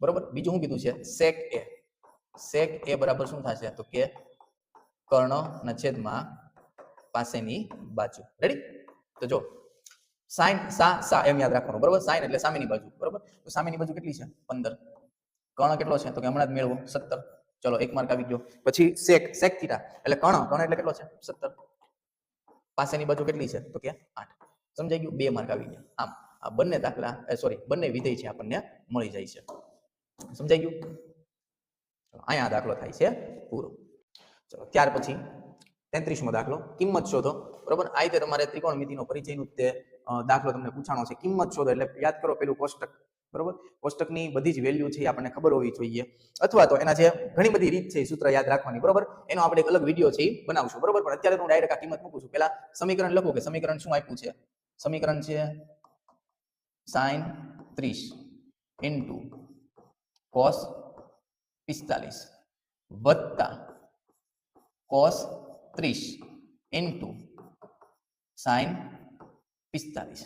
બરોબર? બીજું શું કીધું છે? sec a. sec a બરાબર શું થશે? તો કે કર્ણના છેદમાં પાસેની બાજુ. રેડી? તો જો sin સા એમ યાદ રાખવાનું. બરોબર? sin એટલે સામેની બાજુ. બરોબર? તો સામેની બાજુ કેટલી છે? 15. કર્ણ કેટલો છે? તો કે હમણાં જ મેળવો 17. ચલો 1 માર્ક આવી ગયો. પછી sec થીટા એટલે કર્ણ એટલે કેટલો છે? 17. પાસેની બાજુ કેટલી છે? તો કે 8. સમજાઈ ગયું? 2 માર્ક આવી ગયા. આમ આ બંને દાખલા બંને વિધેય છે આપણને મળી જાય છે. સમજાઈ ગયું? અહીંયા દાખલો થાય છે પૂરો. ચલો ત્યાર પછી 33મો દાખલો, કિંમત શોધો. બરોબર? આ રીતે તમારે ત્રિકોણમિતિનો પરિચયનું તે દાખલો તમને પૂછાણો છે. કિંમત શોધો એટલે યાદ કરો પેલું કોષ્ટક. બરોબર? કોષ્ટકની બધી જ વેલ્યુ છે એ આપણને ખબર હોવી જોઈએ, અથવા તો એના જે ઘણી બધી રીત છે એ સૂત્ર યાદ રાખવાની. બરોબર? એનો આપણે એક અલગ વિડીયો છે એ બનાવશું. બરોબર? પણ અત્યારે હું ડાયરેક્ટ આ કિંમત મૂકું છું. પહેલા સમીકરણ લખું કે સમીકરણ શું આપ્યું છે? સમીકરણ છે sin 30 ઇન્ટુ cos 45 વત્તા cos 30 ઇન્ટુ sin 45.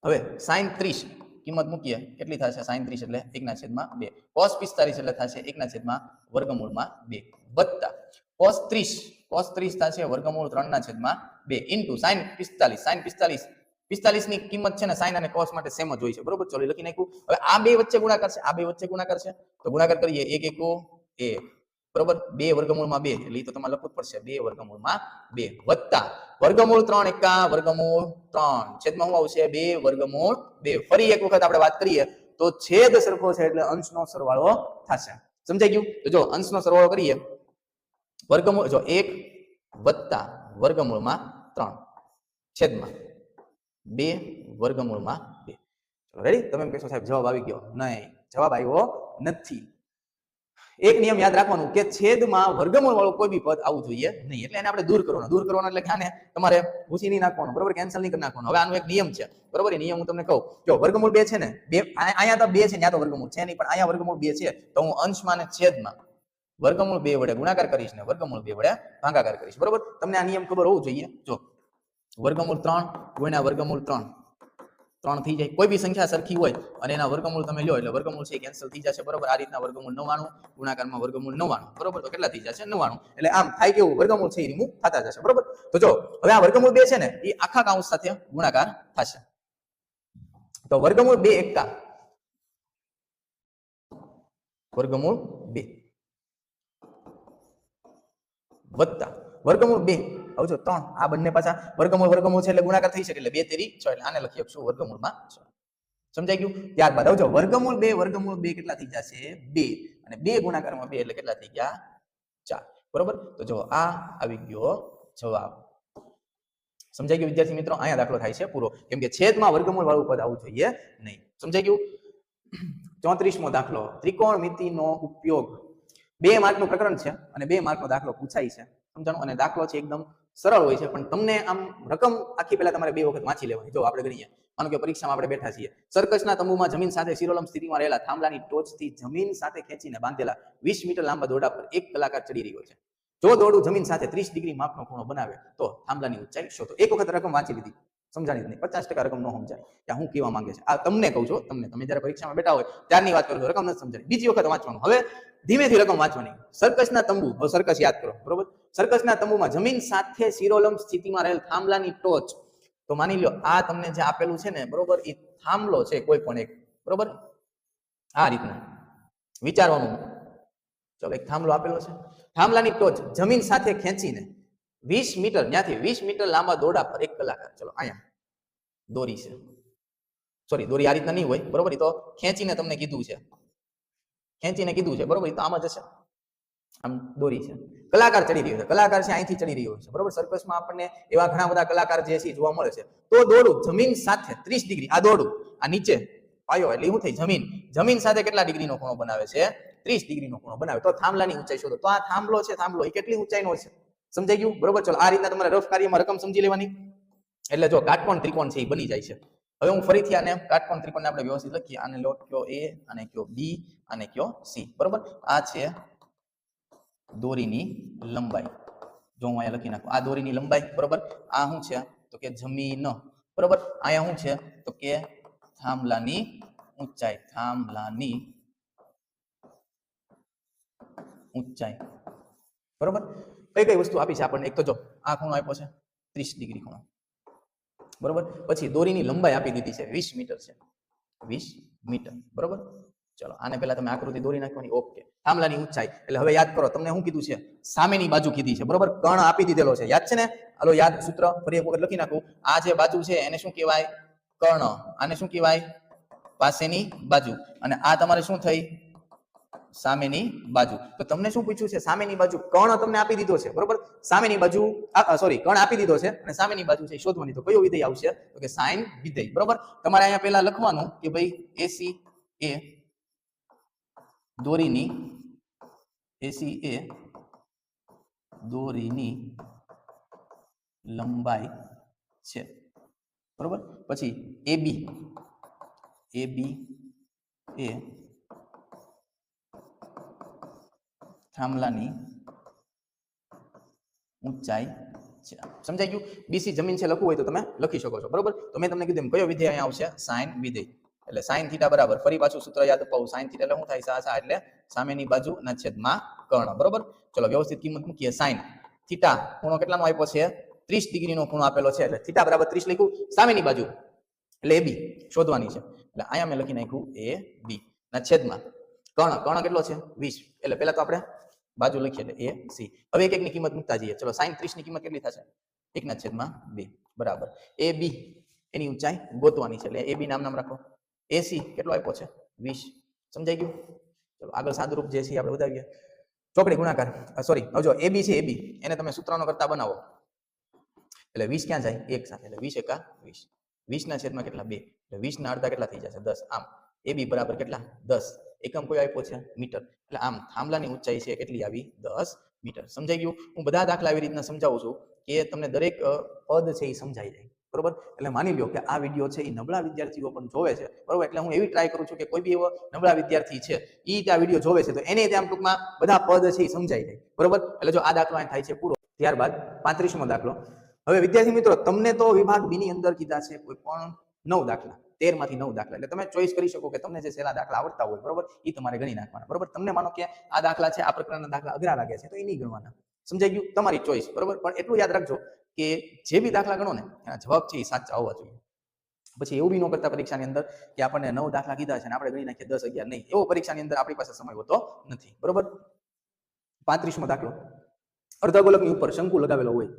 હવે sin 30 કિંમત મૂકીએ, કેટલી થશે? sin 30 એટલે 1/2. cos 45 એટલે થશે 1/2 વત્તા cos 30 થશે વર્ગમૂળ 3/2 ઇન્ટુ sin 45. sin 45 ની કિંમત છે ને sin અને cos માટે સેમ જ હોય છે. બરોબર? ચલો લખી નાખ્યું. હવે આ બે વચ્ચે ગુણાકાર છે, આ બે વચ્ચે ગુણાકાર છે, તો ગુણાકાર કરીએ. 1 1 1. બરોબર? 2 વર્ગમૂળમાં 2 એટલે એ તો તમારે લખવું જ પડશે. 2 વર્ગમૂળમાં 2 વત્તા વર્ગમૂળ 3 એકા વર્ગમૂળ 3 છેદમાં શું આવશે? 2 વર્ગમૂળ 2. ફરી એક વખત આપણે વાત કરીએ તો છેદ સરખો છે એટલે અંશનો સરવાળો થશે. સમજાઈ ગયું? તો જો અંશનો સરવાળો કરીએ, વર્ગમૂળ જો 1 વત્તા વર્ગમૂળમાં 3 છેદમાં 2 વર્ગમૂળમાં 2. ચલો રેડી? તમે એમ કહેશો સાહેબ જવાબ આવી ગયો. નહીં, જવાબ આવ્યો નથી. એક નિયમ યાદ રાખવાનું કે છેદમાં વર્ગમૂળ વાળું કોઈ બી પદ આવવું જોઈએ નહીં, એટલે એને આપણે દૂર કરવાનું એટલે કે આને તમારે ભૂસી નહીં નાખવાનું, બરોબર, કેન્સલ નહીં કરી નાખવાનું. હવે આનો એક નિયમ છે, બરોબર, એ નિયમ હું તમને કહું. જો વર્ગમૂળ 2 છે ને, અહીંયા તો 2 છે, ત્યાં તો વર્ગમૂળ છે નહીં, પણ અહીંયા વર્ગમૂળ 2 છે, તો હું અંશમાં અને છેદમાં વર્ગમૂળ 2 વડે ગુણાકાર કરીશ ને વર્ગમૂળ 2 વડે ભાગાકાર કરીશ, બરોબર. તમને આ નિયમ ખબર હોવું જોઈએ. જો વર્ગમૂળ 3 ગુણ્યા વર્ગમૂળ 3 થઈ જાય. કોઈ બી સંખ્યા સરખી હોય અને એના વર્ગમૂળ તમે લ્યો એટલે વર્ગમૂળ છે કેન્સલ થઈ જશે, બરોબર. આ રીતના વર્ગમૂળ 99 ગુણાકારમાં વર્ગમૂળ 99, બરોબર. તો કેટલા થઈ જશે? 99. એટલે આમ થાય કેવું, વર્ગમૂળ છે એ રિમૂવ થતા જશે, બરોબર. તો જો હવે આ વર્ગમૂળ 2 છે ને એ આખા કૌંસ સાથે ગુણાકાર થશે. તો વર્ગમૂળ 2 એકા વર્ગમૂળ 2 વત્તા વર્ગમૂળ 2 હવે જો 3, આ બંને પાછા વર્ગમૂળ છે એટલે ગુણાકાર થઈ શકે, એટલે 2 તેરી 6, એટલે આને લખી આપશું વર્ગમૂળમાં 6. સમજાઈ ગયું? ત્યારબાદ હવે જો વર્ગમૂળ 2 કેટલા થઈ જશે? 2, અને 2 ગુણાકારમાં 2 એટલે કેટલા થઈ ગયા? 4, બરોબર. તો જો આ આવી ગયો જવાબ. સમજાઈ ગયું વિદ્યાર્થી મિત્રો? અહીંયા દાખલો થાય છે પૂરો, કેમ કે છેદમાં વર્ગમૂળ વાળું પદ આવવું જોઈએ નહીં. સમજાઈ ગયું? 34મો દાખલો, ત્રિકોણમિતિનો ઉપયોગ. 2 માર્કનું પ્રકરણ છે અને 2 માર્કનો દાખલો પૂછાય છે, સમજાણું. અને દાખલો છે એકદમ સરળ હોય છે, પણ તમને આમ રકમ આખી પહેલા તમારે 2 વખત વાંચી લેવાની. જો આપણે ગણીએ, માનો કે પરીક્ષામાં આપણે બેઠા છીએ. સર્કસના તંબુમાં જમીન સાથે શિરોલંબ સ્થિતિમાં રહેલા થાંભલાની ટોચથી જમીન સાથે ખેંચીને બાંધેલા 20 મીટર લાંબા દોરડા પર એક કલાકાર ચડી રહ્યો છે. જો દોરડું જમીન સાથે 30 ડિગ્રી માપનો ખૂણો બનાવે તો થાંભલાની ઊંચાઈ શોધો. એક વખત રકમ વાંચી લીધી, સમજાણી જ નહીં. 50% રકમ ન સમજાય. ત્યાં હું કેવા માંગે છે આ તમને કહું છું. તમે જ્યારે પરીક્ષામાં બેઠા હોય ત્યારની વાત કરો છો, રકમ નથી સમજાણી. બીજી વખત વાંચવાનું. હવે ધીમેથી રકમ વાંચવાની. સર્કસના તંબુ, હવે સર્કસ યાદ કરો, બરોબર. સર્કસના તંબુમાં જમીન સાથે શિરોલંબ સ્થિતિમાં રહેલ થાંભલાની ટોચ. તો માની લો આ તમને જે આપેલું છે ને, બરોબર, એ થાંભલો છે કોઈ પણ એક, બરોબર. આ રીતના વિચારવાનું. ચલો એક થાંભલો આપેલો છે, થાંભલાની ટોચ જમીન સાથે ખેંચીને 20 મીટર, ત્યાંથી 20 મીટર લાંબા દોરડા પર એક કલાકાર. ચલો અહીંયા દોરી છે, સોરી દોરી આ રીતના નહીં હોય, બરોબર. એ તો ખેંચીને તમને કીધું છે, બરોબર. એ તો આમ જ હશે, આમ દોરી છે. કલાકાર ચડી રહ્યો છે, કલાકાર છે અહીંથી ચડી રહ્યો છે, બરોબર. સર્કસમાં આપણને એવા ઘણા બધા કલાકાર જે છે જોવા મળે છે. તો દોરડું જમીન સાથે 30 ડિગ્રી, આ દોરડું આ નીચે પાયો એટલે શું થઈ? જમીન સાથે કેટલા ડિગ્રીનો ખૂણો બનાવે છે? 30 ડિગ્રીનો ખૂણો બનાવે. તો થાંભલાની ઊંચાઈ શોધો. તો આ થાંભલો છે, થાંભલો એ કેટલી ઊંચાઈનો છે? સમજાઈ ગયું? બરોબર. ચલો આ રીતના તમારે રફ કાર્યમાં રકમ સમજી લેવાની. એટલે જો કાટકોણ ત્રિકોણ છે એ બની જાય છે. હવે હું ફરીથી આને કાટકોણ ત્રિકોણને આપણે વ્યવસ્થિત લખીએ. આને લો કયો A, અને કયો B, અને કયો C, બરોબર. આ છે દોરીની લંબાઈ. જો હું અહીંયા લખી નાખું, આ દોરીની લંબાઈ, બરોબર. આ શું છે? તો કે જમીન, બરોબર. અહીંયા શું છે? તો કે થાંભલાની ઊંચાઈ, બરોબર. કઈ વસ્તુ આપી છે આપણને? એક તો જો આ ખૂણો આપ્યો છે 30 ડિગ્રી ખૂણો, બરોબર. પછી દોરીની લંબાઈ આપી દીધી છે 20 મીટર છે, 20 મીટર, બરોબર. ચલો આને પહેલા તમે આકૃતિ દોરી નાખવાની. ઓકે. થાંભલાની ઊંચાઈ એટલે હવે યાદ કરો, તમને શું કીધું છે? સામેની બાજુ કીધી છે, બરોબર. કર્ણ આપી દીધેલો છે, યાદ છે ને? હાલો યાદ સૂત્ર ફરી એક વખત લખી નાખું. આ જે બાજુ છે એને શું કહેવાય? કર્ણ. આને શું કહેવાય? પાસેની બાજુ. અને આ તમારે શું થઈ? સામેની બાજુ. તો તમને શું પૂછ્યું છે? સામેની બાજુ. કર્ણ તમને આપી દીધો છે, બરોબર. સામેની બાજુ સોરી કર્ણ આપી દીધો છે અને સામેની બાજુ છે શોધવાની. તો કયો વિધેય આવશે? તો કે સાઇન વિધેય, બરોબર. તમારે અહીંયા પહેલા લખવાનું કે ભાઈ AC એ દોરીની લંબાઈ છે, બરોબર. પછી AB એ થાંભલાની ઊંચાઈ છે. સમજાઈ ગયું? BC જમીન છે લખવું હોય તો તમે લખી શકો છો, બરોબર. તો મેં તમને કીધું કયો વિધેય અહીંયા આવશે? સાઇન વિધેય. એટલે સાઇન થીટા બરાબર, ફરી પાછું સૂત્ર યાદ અપાવું. સાઇન થીટા એટલે શું થાય? સા એટલે સામેની બાજુ ના છેદમાં કર્ણ, બરોબર. ચલો વ્યવસ્થિત કિંમત મૂકીએ. સાઇન થીટા ખૂણો કેટલાનો આપ્યો છે? 30 ડિગ્રીનો ખૂણો આપેલો છે, એટલે થીટા બરાબર 30 લખ્યું. સામેની બાજુ એટલે AB શોધવાની છે, એટલે અહીંયા મેં લખી નાખ્યું AB ના છેદમાં કર્ણ કેટલો છે? 20. એટલે પહેલા તો આપણે બાજુ લખીએ એટલે AC. હવે એક એકની કિંમત મૂકતા જઈએ. ચલો સાઇન 30 ની કિંમત કેટલી થશે? 1/2, બરાબર. AB એની ઊંચાઈ ગોતવાની છે, એટલે AB નામ રાખો. AC કેટલો આપ્યો છે? 20. સમજાઈ ગયું? ચલો આગળ સાદુરૂપ જે છે આપણે વધાવીએ. ચોકડી ગુણાકાર, સોરી હવે જો AB છે, AB એને તમે સૂત્રનો કરતા બનાવો એટલે 20 ક્યાં જાય? 1 સાથે, એટલે 20 એકા 20. 20 ના છેદમાં કેટલા? 2. એટલે 20 ના અડધા કેટલા થઈ જશે? 10. આમ AB બરાબર કેટલા? 10. એકમ કયો આપ્યો છે મીટર, એટલે આમ થાંભલાની ઊંચાઈ છે કેટલી આવી 10 મીટર. સમજાઈ ગયું? હું બધા દાખલા આવી રીતના સમજાવું છું કે તમને દરેક પદ છે એ સમજાઈ જાય. બરોબર, એટલે માની લ્યો કે આ વિડીયો છે એ નબળા વિદ્યાર્થીઓ પણ જોવે છે. બરોબર, એટલે હું એવી ટ્રાય કરું છું કે કોઈ બી એવો નબળા વિદ્યાર્થી છે એ ત્યાં વિડીયો જોવે છે તો એને ત્યાં ટૂંકમાં બધા પદ છે એ સમજાઈ જાય. બરોબર, એટલે જો આ દાખલો અહીં થાય છે પૂરો. ત્યારબાદ 35મો દાખલો. હવે વિદ્યાર્થી મિત્રો, તમને તો વિભાગ બી ની અંદર કીધા છે કોઈ પણ 9 દાખલા, 13 માંથી 9 દાખલા, એટલે તમે ચોઈસ કરી શકો કે તમને જે સહેલા દાખલા આવડતા હોય, બરોબર, એ તમારે ગણી નાખવાના. બરોબર, તમને માનો કે આ દાખલા છે, આ પ્રકારના દાખલા અઘરા લાગે છે તો એ નહીં ગણવાના. સમજાઈ ગયું? તમારી ચોઈસ. બરોબર, પણ એટલું યાદ રાખજો કે જે બી દાખલા ગણો ને એના જવાબ છે એ સાચા હોવા જોઈએ. પછી એવું બી ન કરતા પરીક્ષાની અંદર કે આપણને 9 દાખલા કીધા છે અને આપણે ગણી નાખીએ 10 11, નહીં. એવો પરીક્ષાની અંદર આપણી પાસે સમય હોતો નથી. બરોબર, 35મો દાખલો. અર્ધગોલકની ઉપર શંકુ લગાવેલો હોય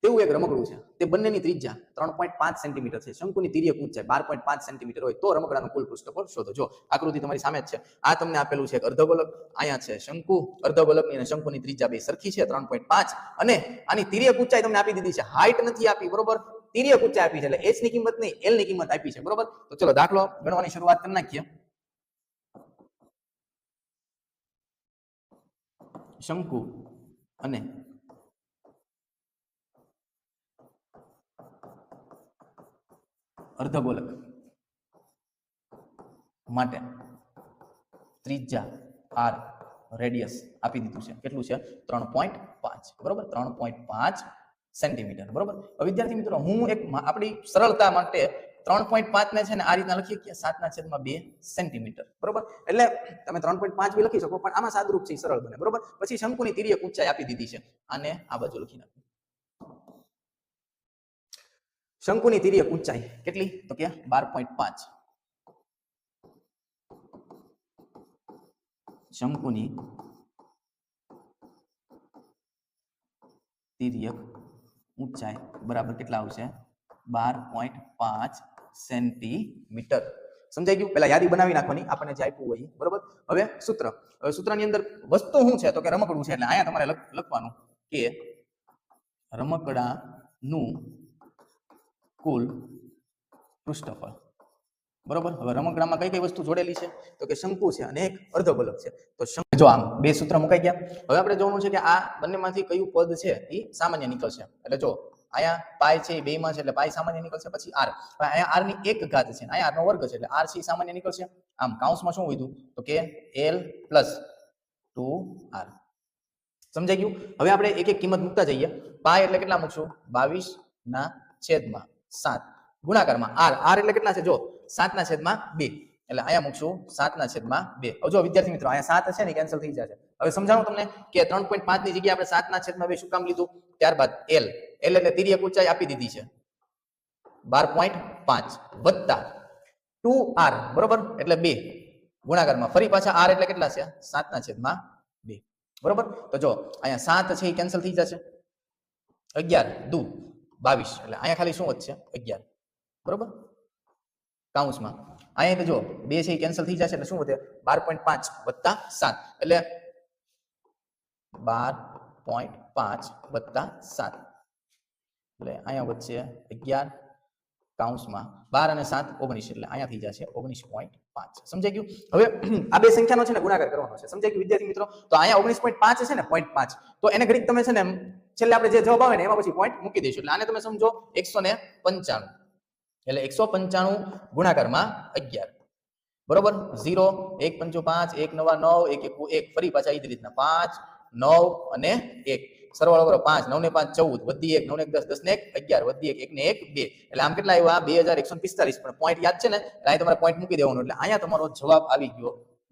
તેવું એક રમકડું છે. તે બંનેની ત્રિજ્યા 3.5 સેન્ટીમીટર છે. શંકુની તિર્યક ઊંચાઈ 12.5 સેન્ટીમીટર હોય તો રમકડાનું કુલ પૃષ્ઠફળ શોધો. જો આકૃતિ તમારી સામે જ છે. આ તમને આપેલું છે અર્ધગોલક, અહીંયા છે શંકુ. અર્ધગોલકની અને શંકુની ત્રિજ્યા બે સરખી છે 3.5, અને આની તિર્યક ઊંચાઈ તમને આપી દીધી છે. હાઈટ નથી આપી, બરોબર, તિર્યક ઊંચાઈ આપી છે, એટલે h ની કિંમત નહીં l ની કિંમત આપી છે. બરોબર, તો ચલો દાખલો ગણવાની શરૂઆત કરી નાખીએ. શંકુ અને અર્ધગોલક માટે ત્રિજ્યા r, રેડિયસ આપી દીધું છે. કેટલું છે? 3.5. બરોબર, 3.5 સેન્ટીમીટર. બરોબર, વિદ્યાર્થી મિત્રો, હું એક આપણી સરળતા માટે 3.5 ને છે ને આ રીતના લખીએ કે 7/2 સેન્ટીમીટર. બરોબર, એટલે તમે 3.5 બી લખી શકો, પણ આમાં સાદરૂપ છે સરળ બને. બરોબર, પછી શંકુની તિર્યક ઊંચાઈ આપી દીધી છે, આને આ બાજુ લખી નાખો. શંકુની તિર્યક ઊંચાઈ કેટલી? તો કે 12.5. શંકુની તિર્યક ઊંચાઈ બરાબર કેટલા આવશે? 12.5 સેન્ટીમીટર. સમજાઈ ગયું? પહેલા યાદી બનાવી નાખવાની આપણને જે આપ્યું હોય. બરોબર, હવે સૂત્ર. હવે સૂત્રની અંદર વસ્તુ શું છે? તો કે રમકડું છે, એટલે અહીંયા તમારે લખવાનું કે રમકડાનું કુલ પૃષ્ઠફળ. બરોબર, હવે રમકડામાં કઈ કઈ વસ્તુ જોડેલી છે? તો કે શંકુ છે અને એક અર્ધગોલક છે. તો જો આમ બે સૂત્ર મુકાઈ ગયા. હવે આપણે જોવાનું છે કે આ બંનેમાંથી કયું પદ છે એ સામાન્ય નીકળશે. એટલે જો અહીંયા પાઈ છે એ બેમાં છે એટલે પાઈ સામાન્ય નીકળશે. પછી r, અહીંયા r ની 1 ઘાત છે, અહીંયા r નો વર્ગ છે એટલે r છે સામાન્ય નીકળશે. આમ કૌંસમાં શું વધ્યું? તો કે l + 2r. સમજાઈ ગયું? હવે આપણે એક એક કિંમત મૂકતા જઈએ. પાઈ એટલે કેટલા મૂકશું? 22/7 ગુણાકારમાં r એટલે કેટલા છે? જો 7/2, એટલે અહીંયા મૂકશું 7/2. હવે જો વિદ્યાર્થી મિત્રો, અહીંયા 7 છે ને કેન્સલ થઈ જશે. હવે સમજાવું તમને કે 3.5 ની જગ્યાએ આપણે 7/2 શું કામ લીધું? ત્યારબાદ l એટલે તિર્યક ઊંચાઈ આપી દીધી છે 12.5 વત્તા 2r, બરોબર, એટલે 2 ગુણાકારમાં ફરી પાછા r એટલે કેટલા છે? 7/2. બરોબર, તો જો અહીંયા 7 છે એ કેન્સલ થઈ જશે. 11 દુ 22, એટલે અહીંયા ખાલી શું વધશે? 11. બરોબર, કૌંસમાં અહીંયા જો 2 છે એ કેન્સલ થઈ જશે એટલે શું વધે? 12.5 વત્તા 7, એટલે 12.5 વત્તા 7, એટલે અહીંયા વધશે 11 કૌંસમાં 12 અને 7 19, એટલે અહીંયા થઈ જશે 19.5. સમજાઈ ગયું? હવે આ બે સંખ્યાનો છે ને ગુણાકાર કરવાનો છે. સમજાઈ ગયું વિદ્યાર્થી મિત્રો? તો અહીંયા 19.5 છે ને 0.5, તો એને ઘડીક તમે છે ને છેલ્લે આપણે જે જવાબ આવે ને એમાં પછી પોઈન્ટ મૂકી દઈશું. એટલે આને તમે સમજો 195, એટલે 195 ગુણાકારમાં 11. બરોબર, 0 1 5 5 1 9 9 1 1 ફરી પાછા એ જ રીતના 5 9 અને 1 સરવાળો કરો. 5 9 ને 5 14, વધી 1 9 ને 10 10 ને 1 11, વધી 1 1 ને 1 2, એટલે આમ કેટલા આવ્યા? 2145. પણ પોઈન્ટ યાદ છે ને, અહીં તમારે પોઈન્ટ મૂકી દેવાનો, એટલે અહીંયા તમારો જવાબ આવી ગયો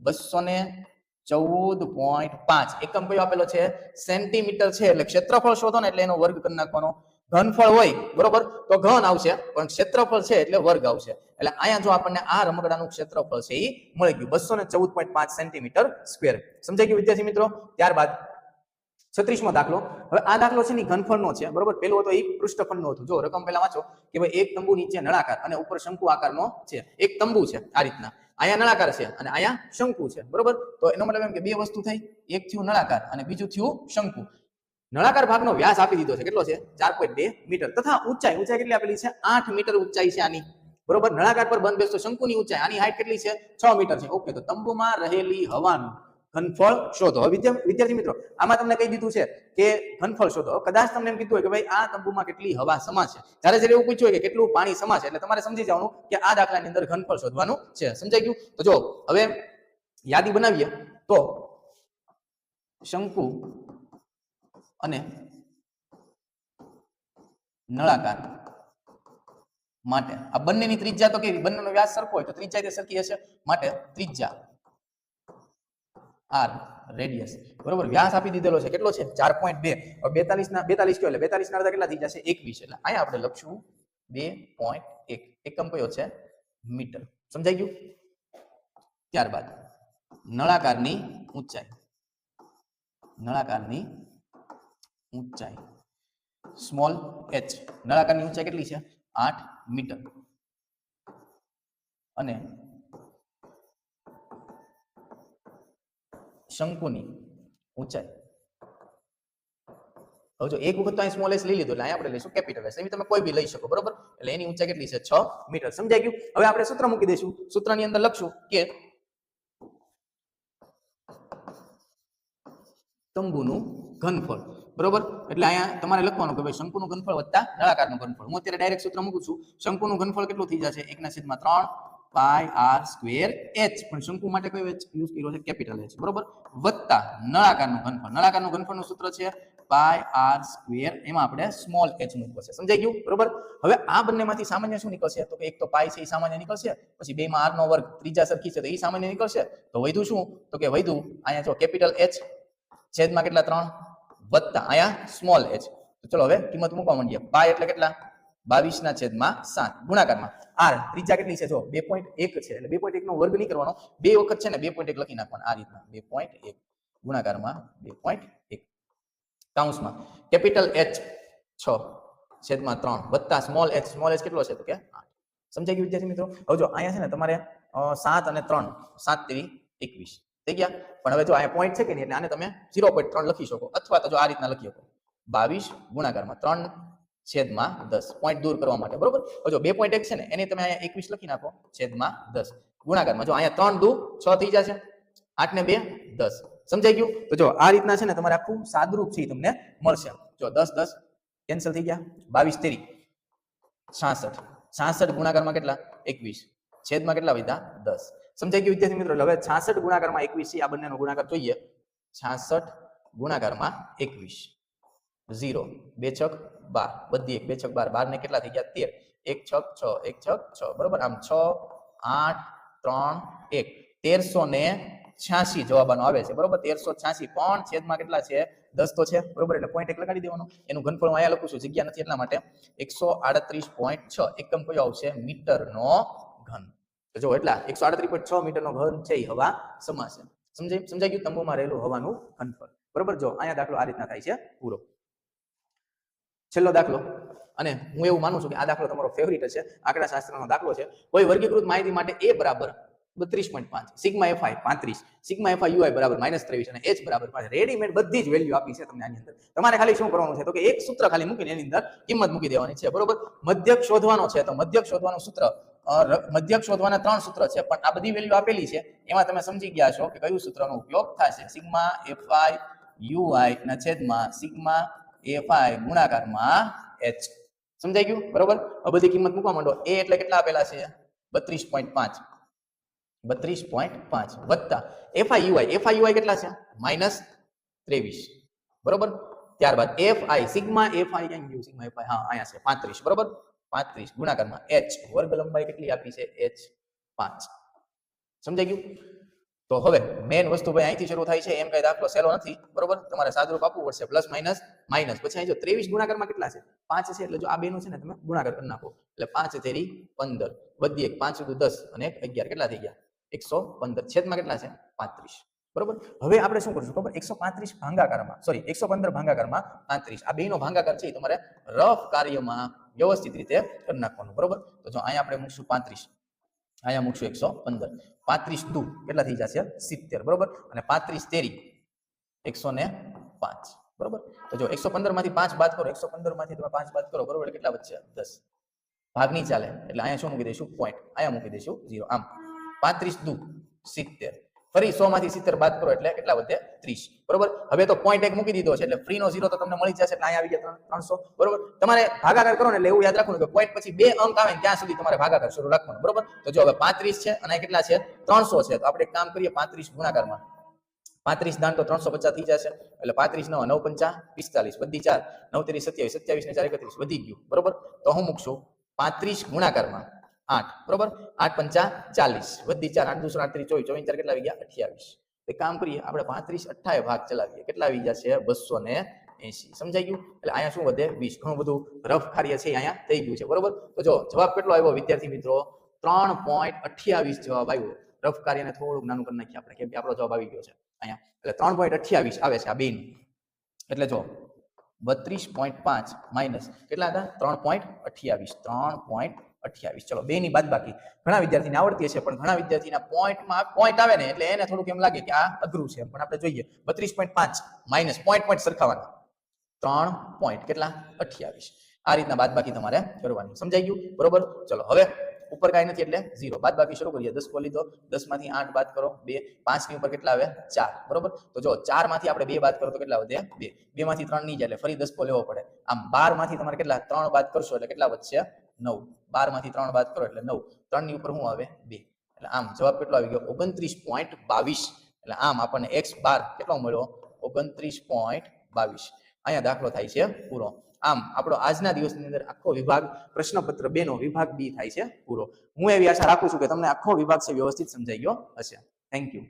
214.5. એકમ કયો આપેલો છે? સેન્ટીમીટર છે. એટલે ક્ષેત્રફળ શોધો ને એટલે એનો વર્ગ કરી નાખવાનો. ઘનફળ હોય બરોબર તો ઘન આવશે, પણ ક્ષેત્રફળ છે એટલે વર્ગ આવશે. એટલે અહીંયા જો આપણને આ રમકડાનું ક્ષેત્રફળ છે એ મળી ગયું 214.5 સેન્ટીમીટર સ્ક્વેર. સમજાઈ ગયું વિદ્યાર્થી મિત્રો? ત્યારબાદ 36મો દાખલો. હવે આ દાખલો છે ને ઘનફળનો છે. બરોબર, પેલો હતો એ પૃષ્ઠફળનો હતો. જો રકમ પહેલા વાંચો કે ભાઈ એક તંબુ નીચે નળાકાર અને ઉપર શંકુ આકારનો છે. એક તંબુ છે આ રીતના, અહીંયા નળાકાર છે અને અહીંયા શંકુ છે. બરોબર, તો એનો મતલબ એમ કે બે વસ્તુ થઈ, એક થયું નળાકાર અને બીજું થયું શંકુ. નળાકાર ભાગનો વ્યાસ આપી દીધો છે, કેટલો છે? 4.2 મીટર, તથા ઊંચાઈ કેટલી આપેલી છે? 8 મીટર ઊંચાઈ છે આની. બરોબર. નળાકાર પર બંધ બેસતો શંકુની ઊંચાઈ આની હાઈટ કેટલી છે 6 મીટર છે. ઓકે, તો તંબુમાં રહેલી હવાનું ઘનફળ શોધો. હવે વિદ્યાર્થી મિત્રો આમાં તમને કહી દીધું છે કે ઘનફળ શોધો. કદાચ તમને એમ કીધું હોય કે ભાઈ આ તંબુમાં કેટલી હવા સમા છે, જ્યારે જ્યારે એવું પૂછ્યું હોય કે કેટલું પાણી સમા છે, એટલે તમારે સમજી જવાનું કે આ દાખલાની અંદર ઘનફળ શોધવાનું છે. સમજાઈ ગયું? તો જો હવે યાદી બનાવીએ તો શંકુ અને નળાકાર માટે આ બંનેની ત્રિજ્યા તો કેવી, બંનેનો વ્યાસ સરખો હોય તો ત્રિજ્યા તે સરખી હશે, માટે ત્રિજ્યા r રેડિયસ બરોબર. વ્યાસ આપી દીધેલો છે કેટલો છે 4.2. હવે 42 ના 42 કયો એટલે 42 ના અડધા કેટલા થઈ જશે 21. એટલે અહીંયા આપણે લખશું 2.1. એકમ કયો છે મીટર. સમજાઈ ગયું? ત્યારબાદ નળાકારની ઊંચાઈ, નળાકારની ઊંચાઈ સ્મોલ h. નળાકારની ઊંચાઈ કેટલી છે 8 મીટર અને શંકુની ઊંચાઈ. હવે જો એક વખત તો અહીં સ્મોલ h લઈ લીધો એટલે અહીંયા આપણે લઈશું કેપિટલ h. એવી તમે કોઈ બી લઈ શકો બરોબર. એટલે એની ઊંચાઈ કેટલી છે 6 મીટર. સમજાઈ ગયું? હવે આપણે સૂત્ર મૂકી દઈશું. સૂત્રની અંદર લખશું કે તંબુનું ઘનફળ બરોબર. એટલે અહીંયા તમારે લખવાનું કે ભાઈ શંકુનું ઘનફળ વત્તા નળાકારનું ઘનફળ. હું અત્યારે ડાયરેક્ટ સૂત્ર મૂકું છું. શંકુનું ઘનફળ કેટલું થઈ જશે 1/3 પાઈ r સ્ક્વેર h. પણ શંકુ માટે કયો h યુઝ કર્યો છે કેપિટલ h બરોબર, વત્તા નળાકારનું ઘનફળ. નળાકારનું ઘનફળનું સૂત્ર છે પાઈ r સ્ક્વેર, એમાં આપણે સ્મોલ h મૂકવો છે. સમજાઈ ગયું બરોબર? હવે આ બંનેમાંથી સામાન્ય શું નીકળશે? તો કે એક તો પાઈ છે એ સામાન્ય નીકળશે, પછી બેમાં r નો વર્ગ ત્રીજા સરખી છે તો એ સામાન્ય નીકળશે. તો વધ્યું શું? તો કે વધ્યું અહીંયા જો કેપિટલ h છેદમાં કેટલા 3 વત્તા અહીંયા સ્મોલ h. તો ચલો હવે કિંમત મૂકવા માંડીએ. પાઈ એટલે કેટલા 22/7 ગુણાકારમાં r ત્રિજ્યા કેટલી છે જો 2.1 છે, એટલે 2.1 નો વર્ગ નહીં કરવાનો, બે વખત છે ને 2.1 લખી નાખવાનો આ રીતના 2.1 ગુણાકારમાં 2.1 કૌંસમાં કેપિટલ h 6/3 વત્તા સ્મોલ h. સ્મોલ h કેટલો છે તો કે 8. સમજાઈ ગયું વિદ્યાર્થી મિત્રો? હવે જો અહીંયા છે ને તમારે 7 અને 3 7 × 21 થઈ ગયા. પણ હવે જો અહીંયા પોઈન્ટ છે કે નહીં એટલે આને તમે 0.3 લખી શકો, અથવા તો જો આ રીતના લખી શકો 22 ગુણાકારમાં 3/10 પોઈન્ટ દૂર કરવા માટે બરોબર. હવે જો 2.1 છે ને એને તમે અહીંયા 21 લખી નાખો /10 ગુણાકારમાં. જો અહીંયા 3 × 2 6 થઈ જશે, 8 ને 2 10. સમજાઈ ગયું? તો જો આ રીતના છે ને તમારે આખું સાદરૂપ છે તમને મળશે. જો 10 10 કેન્સલ થઈ ગયા, 22 3 66. 66 ગુણાકારમાં કેટલા 21 છેદમાં કેટલા વધ્યા 10. સમજાઈ ગયું વિદ્યાર્થી મિત્રો? હવે 66 ગુણાકારમાં 21 છે, આ બંનેનો ગુણાકાર જોઈએ. 66 ગુણાકારમાં 21 0 2 6 12 બધી 1 2 6 12 12 ને કેટલા થઈ ગયા 13 1 6 6 1 6 6 બરોબર. આમ 6 8 3 1 1386 જવાબ આનો આવે છે બરોબર. 1386 પણ છેદમાં કેટલા છે 10 તો છે બરોબર. એટલે પોઈન્ટ 1 લગાડી દેવાનો. એનું ઘનફળ હું અહીંયા લખું છું, જગ્યા નથી એટલા માટે. 138.6 એકમ કયો આવશે મીટરનો ઘન. તો જો એટલા 138.6 મીટરનો ઘન છે એ હવા સમા છે. સમજાઈ ગયું? તંબુમાં રહેલું હવાનું ઘનફળ બરોબર. જો અહીંયા દાખલો આ રીતના થાય છે પૂરો. છેલ્લો દાખલો, અને હું એવું માનું છું કે આ દાખલો તમારો ફેવરિટ છે, આંકડા શાસ્ત્રનો દાખલો છે. કોઈ વર્ગીકૃત માહિતી માટે a બરાબર 32.5, sigma fi 35, sigma fi ui બરાબર -23 અને h બરાબર 5. રેડીમેડ બધી જ વેલ્યુ આપી છે તમને આની અંદર. તમારે ખાલી શું કરવાનું છે તો કે એક સૂત્ર ખાલી મૂકીને એની અંદર કિંમત મૂકી દેવાની છે બરોબર. મધ્યક શોધવાનો છે તો મધ્યક શોધવાનું સૂત્ર, મધ્યક શોધવાના 3 સૂત્ર છે, પણ આ બધી વેલ્યુ આપેલી છે એમાં તમે સમજી ગયા છો કે કયું સૂત્રનો ઉપયોગ થશે. સિગ્મા fi ui ના છેદમાં સિગ્મા fi ગુણાકારમાં h. સમજાઈ ગયું બરોબર? આ બધી કિંમત મૂકવા માંડો. a એટલે કેટલા આપેલા છે 32.5 વત્તા fi ui કેટલા છે -23 બરોબર. ત્યારબાદ fi સિગ્મા fi ક્યાં ગયું? સિગ્મા fi હા અહીંયા છે 35 બરોબર. 35 ગુણાકારમાં h વર્ગ લંબાઈ કેટલી આપી છે h 5. સમજાઈ ગયું? તો હવે મેઈન વસ્તુ ભાઈ અહીંથી શરૂ થાય છે. એમ કઈ દાખલો સહેલો નથી બરોબર. તમારે સાદુરૂપ આપવું પડશે પ્લસ માઇનસ માઇનસ. પછી અહીં જો 23 ગુણાકારમાં કેટલા છે 5 છે, એટલે જો આ બેનું છે ને તમે ગુણાકાર કરી નાખો એટલે 5 તેરી 15 વધી 1 5 × 10 અને 11 કેટલા થઈ ગયા 115 છેદમાં કેટલા છે 35 બરોબર. હવે આપણે શું કરશું ખબર? 135 ભાગાકારમાં સોરી 115 ભાગાકારમાં 35 આ બેનો ભાગાકાર છે તમારે રફ કાર્યમાં વ્યવસ્થિત રીતે કરી નાખવાનું બરોબર. તો જો અહીંયા આપણે મૂકશું 35, અહીંયા મૂકશું 115, 35 દુ કેટલા થઈ જશે 70 બરોબર. અને 35 તેરી 105 બરોબર. તો જો 115 માંથી 5 બાદ કરો, 115 માંથી તમે 5 બાદ કરો બરોબર, કેટલા વધશે 10. ભાગ નહીં ચાલે એટલે અહીંયા શું મૂકી દઈશું પોઈન્ટ, અહીંયા મૂકી દઈશું 0. આમ 35 દુ 70, ફરી 100 માંથી 70 બાદ કરો એટલે કેટલા વધે 30. બરોબર. હવે તો પોઈન્ટ એક મૂકી દીધો છે એટલે ફ્રી નો 0 તો તમને મળી જશે એટલે અહીંયા આવી ગયા 300. બરોબર. તમારે ભાગાકાર કરો ને એટલે એવું યાદ રાખવાનું કે પોઈન્ટ પછી 2 અંક આવે ત્યાં સુધી તમારે ભાગાકાર શરૂ રાખવાનો. બરોબર. તો જો હવે 35 છે અને કેટલા છે 300 છે, તો આપણે એક કામ કરીએ 35 ગુણાકારમાં 35 દાન તો 350 થઈ જશે એટલે 35 9 9 5 45 બધી 4 9 3 27 27 ને 4 31 વધી ગયું. બરોબર. તો હું મૂકશું 35 ગુણાકારમાં 8. બરોબર. 8 5 40 વધી 4 8 2 8 3 24 24 4 કેટલા આવી ગયા 28. એક કામ કરીએ આપણે 35 28 ભાગ ચલાવીએ કેટલા આવી જશે 280. સમજાઈ ગયું. એટલે અહીંયા શું વધે 20. ઘણું બધું રફ કાર્ય છે અહીંયા થઈ ગયું છે. બરોબર. તો જો જવાબ કેટલો આવ્યો વિદ્યાર્થી મિત્રો 3.28 જવાબ આવ્યો. રફ કાર્યને થોડુંક નાનું કરી નાખીએ આપણે કેમ કે આપણો જવાબ આવી ગયો છે અહીંયા. એટલે 3.28 આવે છે આ બેન. એટલે જો 32.5 માઇનસ કેટલા હતા 3.28 3.28. ચલો બે ની બાદબાકી ઘણા વિદ્યાર્થીને આવડતી હશે પણ ઘણા વિદ્યાર્થીના પોઈન્ટમાં પોઈન્ટ આવે ને એટલે એને થોડુંક એમ લાગે કે આ અઘરું છે, પણ આપણે જોઈએ 32.5 માઇનસ પોઈન્ટ સરખાવાના 3 પોઈન્ટ કેટલા 28. આ રીતના બાદબાકી તમારે કરવાની. સમજાઈ ગયું. બરોબર. ચલો હવે ઉપર કાંઈ નથી એટલે 0. બાદબાકી શરૂ કરીએ. 10 બોલી તો 10 માંથી 8 બાદ કરો 2. 5 ની ઉપર કેટલા આવે 4. બરોબર. તો જો 4 માંથી આપણે 2 બાદ કરો તો કેટલા વધે 2. 2 માંથી 3 નહીં જાય એટલે ફરી 10 લેવો પડે. આમ 12 માંથી તમારે કેટલા 3 બાદ કરશો એટલે કેટલા વધશે 9. 12 માંથી 3 બાદ કરો એટલે 9. 3 ની ઉપર શું આવે 2. એટલે આમ જવાબ કેટલો આવી ગયો 29.22. એટલે આમ આપણને x બાર કેટલો મળ્યો 29.22. અહીંયા દાખલો થાય છે પૂરો. આમ આપણો આજના દિવસની અંદર આખો વિભાગ પ્રશ્નપત્ર 2 નો વિભાગ બી થાય છે પૂરો. હું એવી આશા રાખું છું કે તમને આખો વિભાગ છે વ્યવસ્થિત સમજાઈ ગયો હશે. Thank you.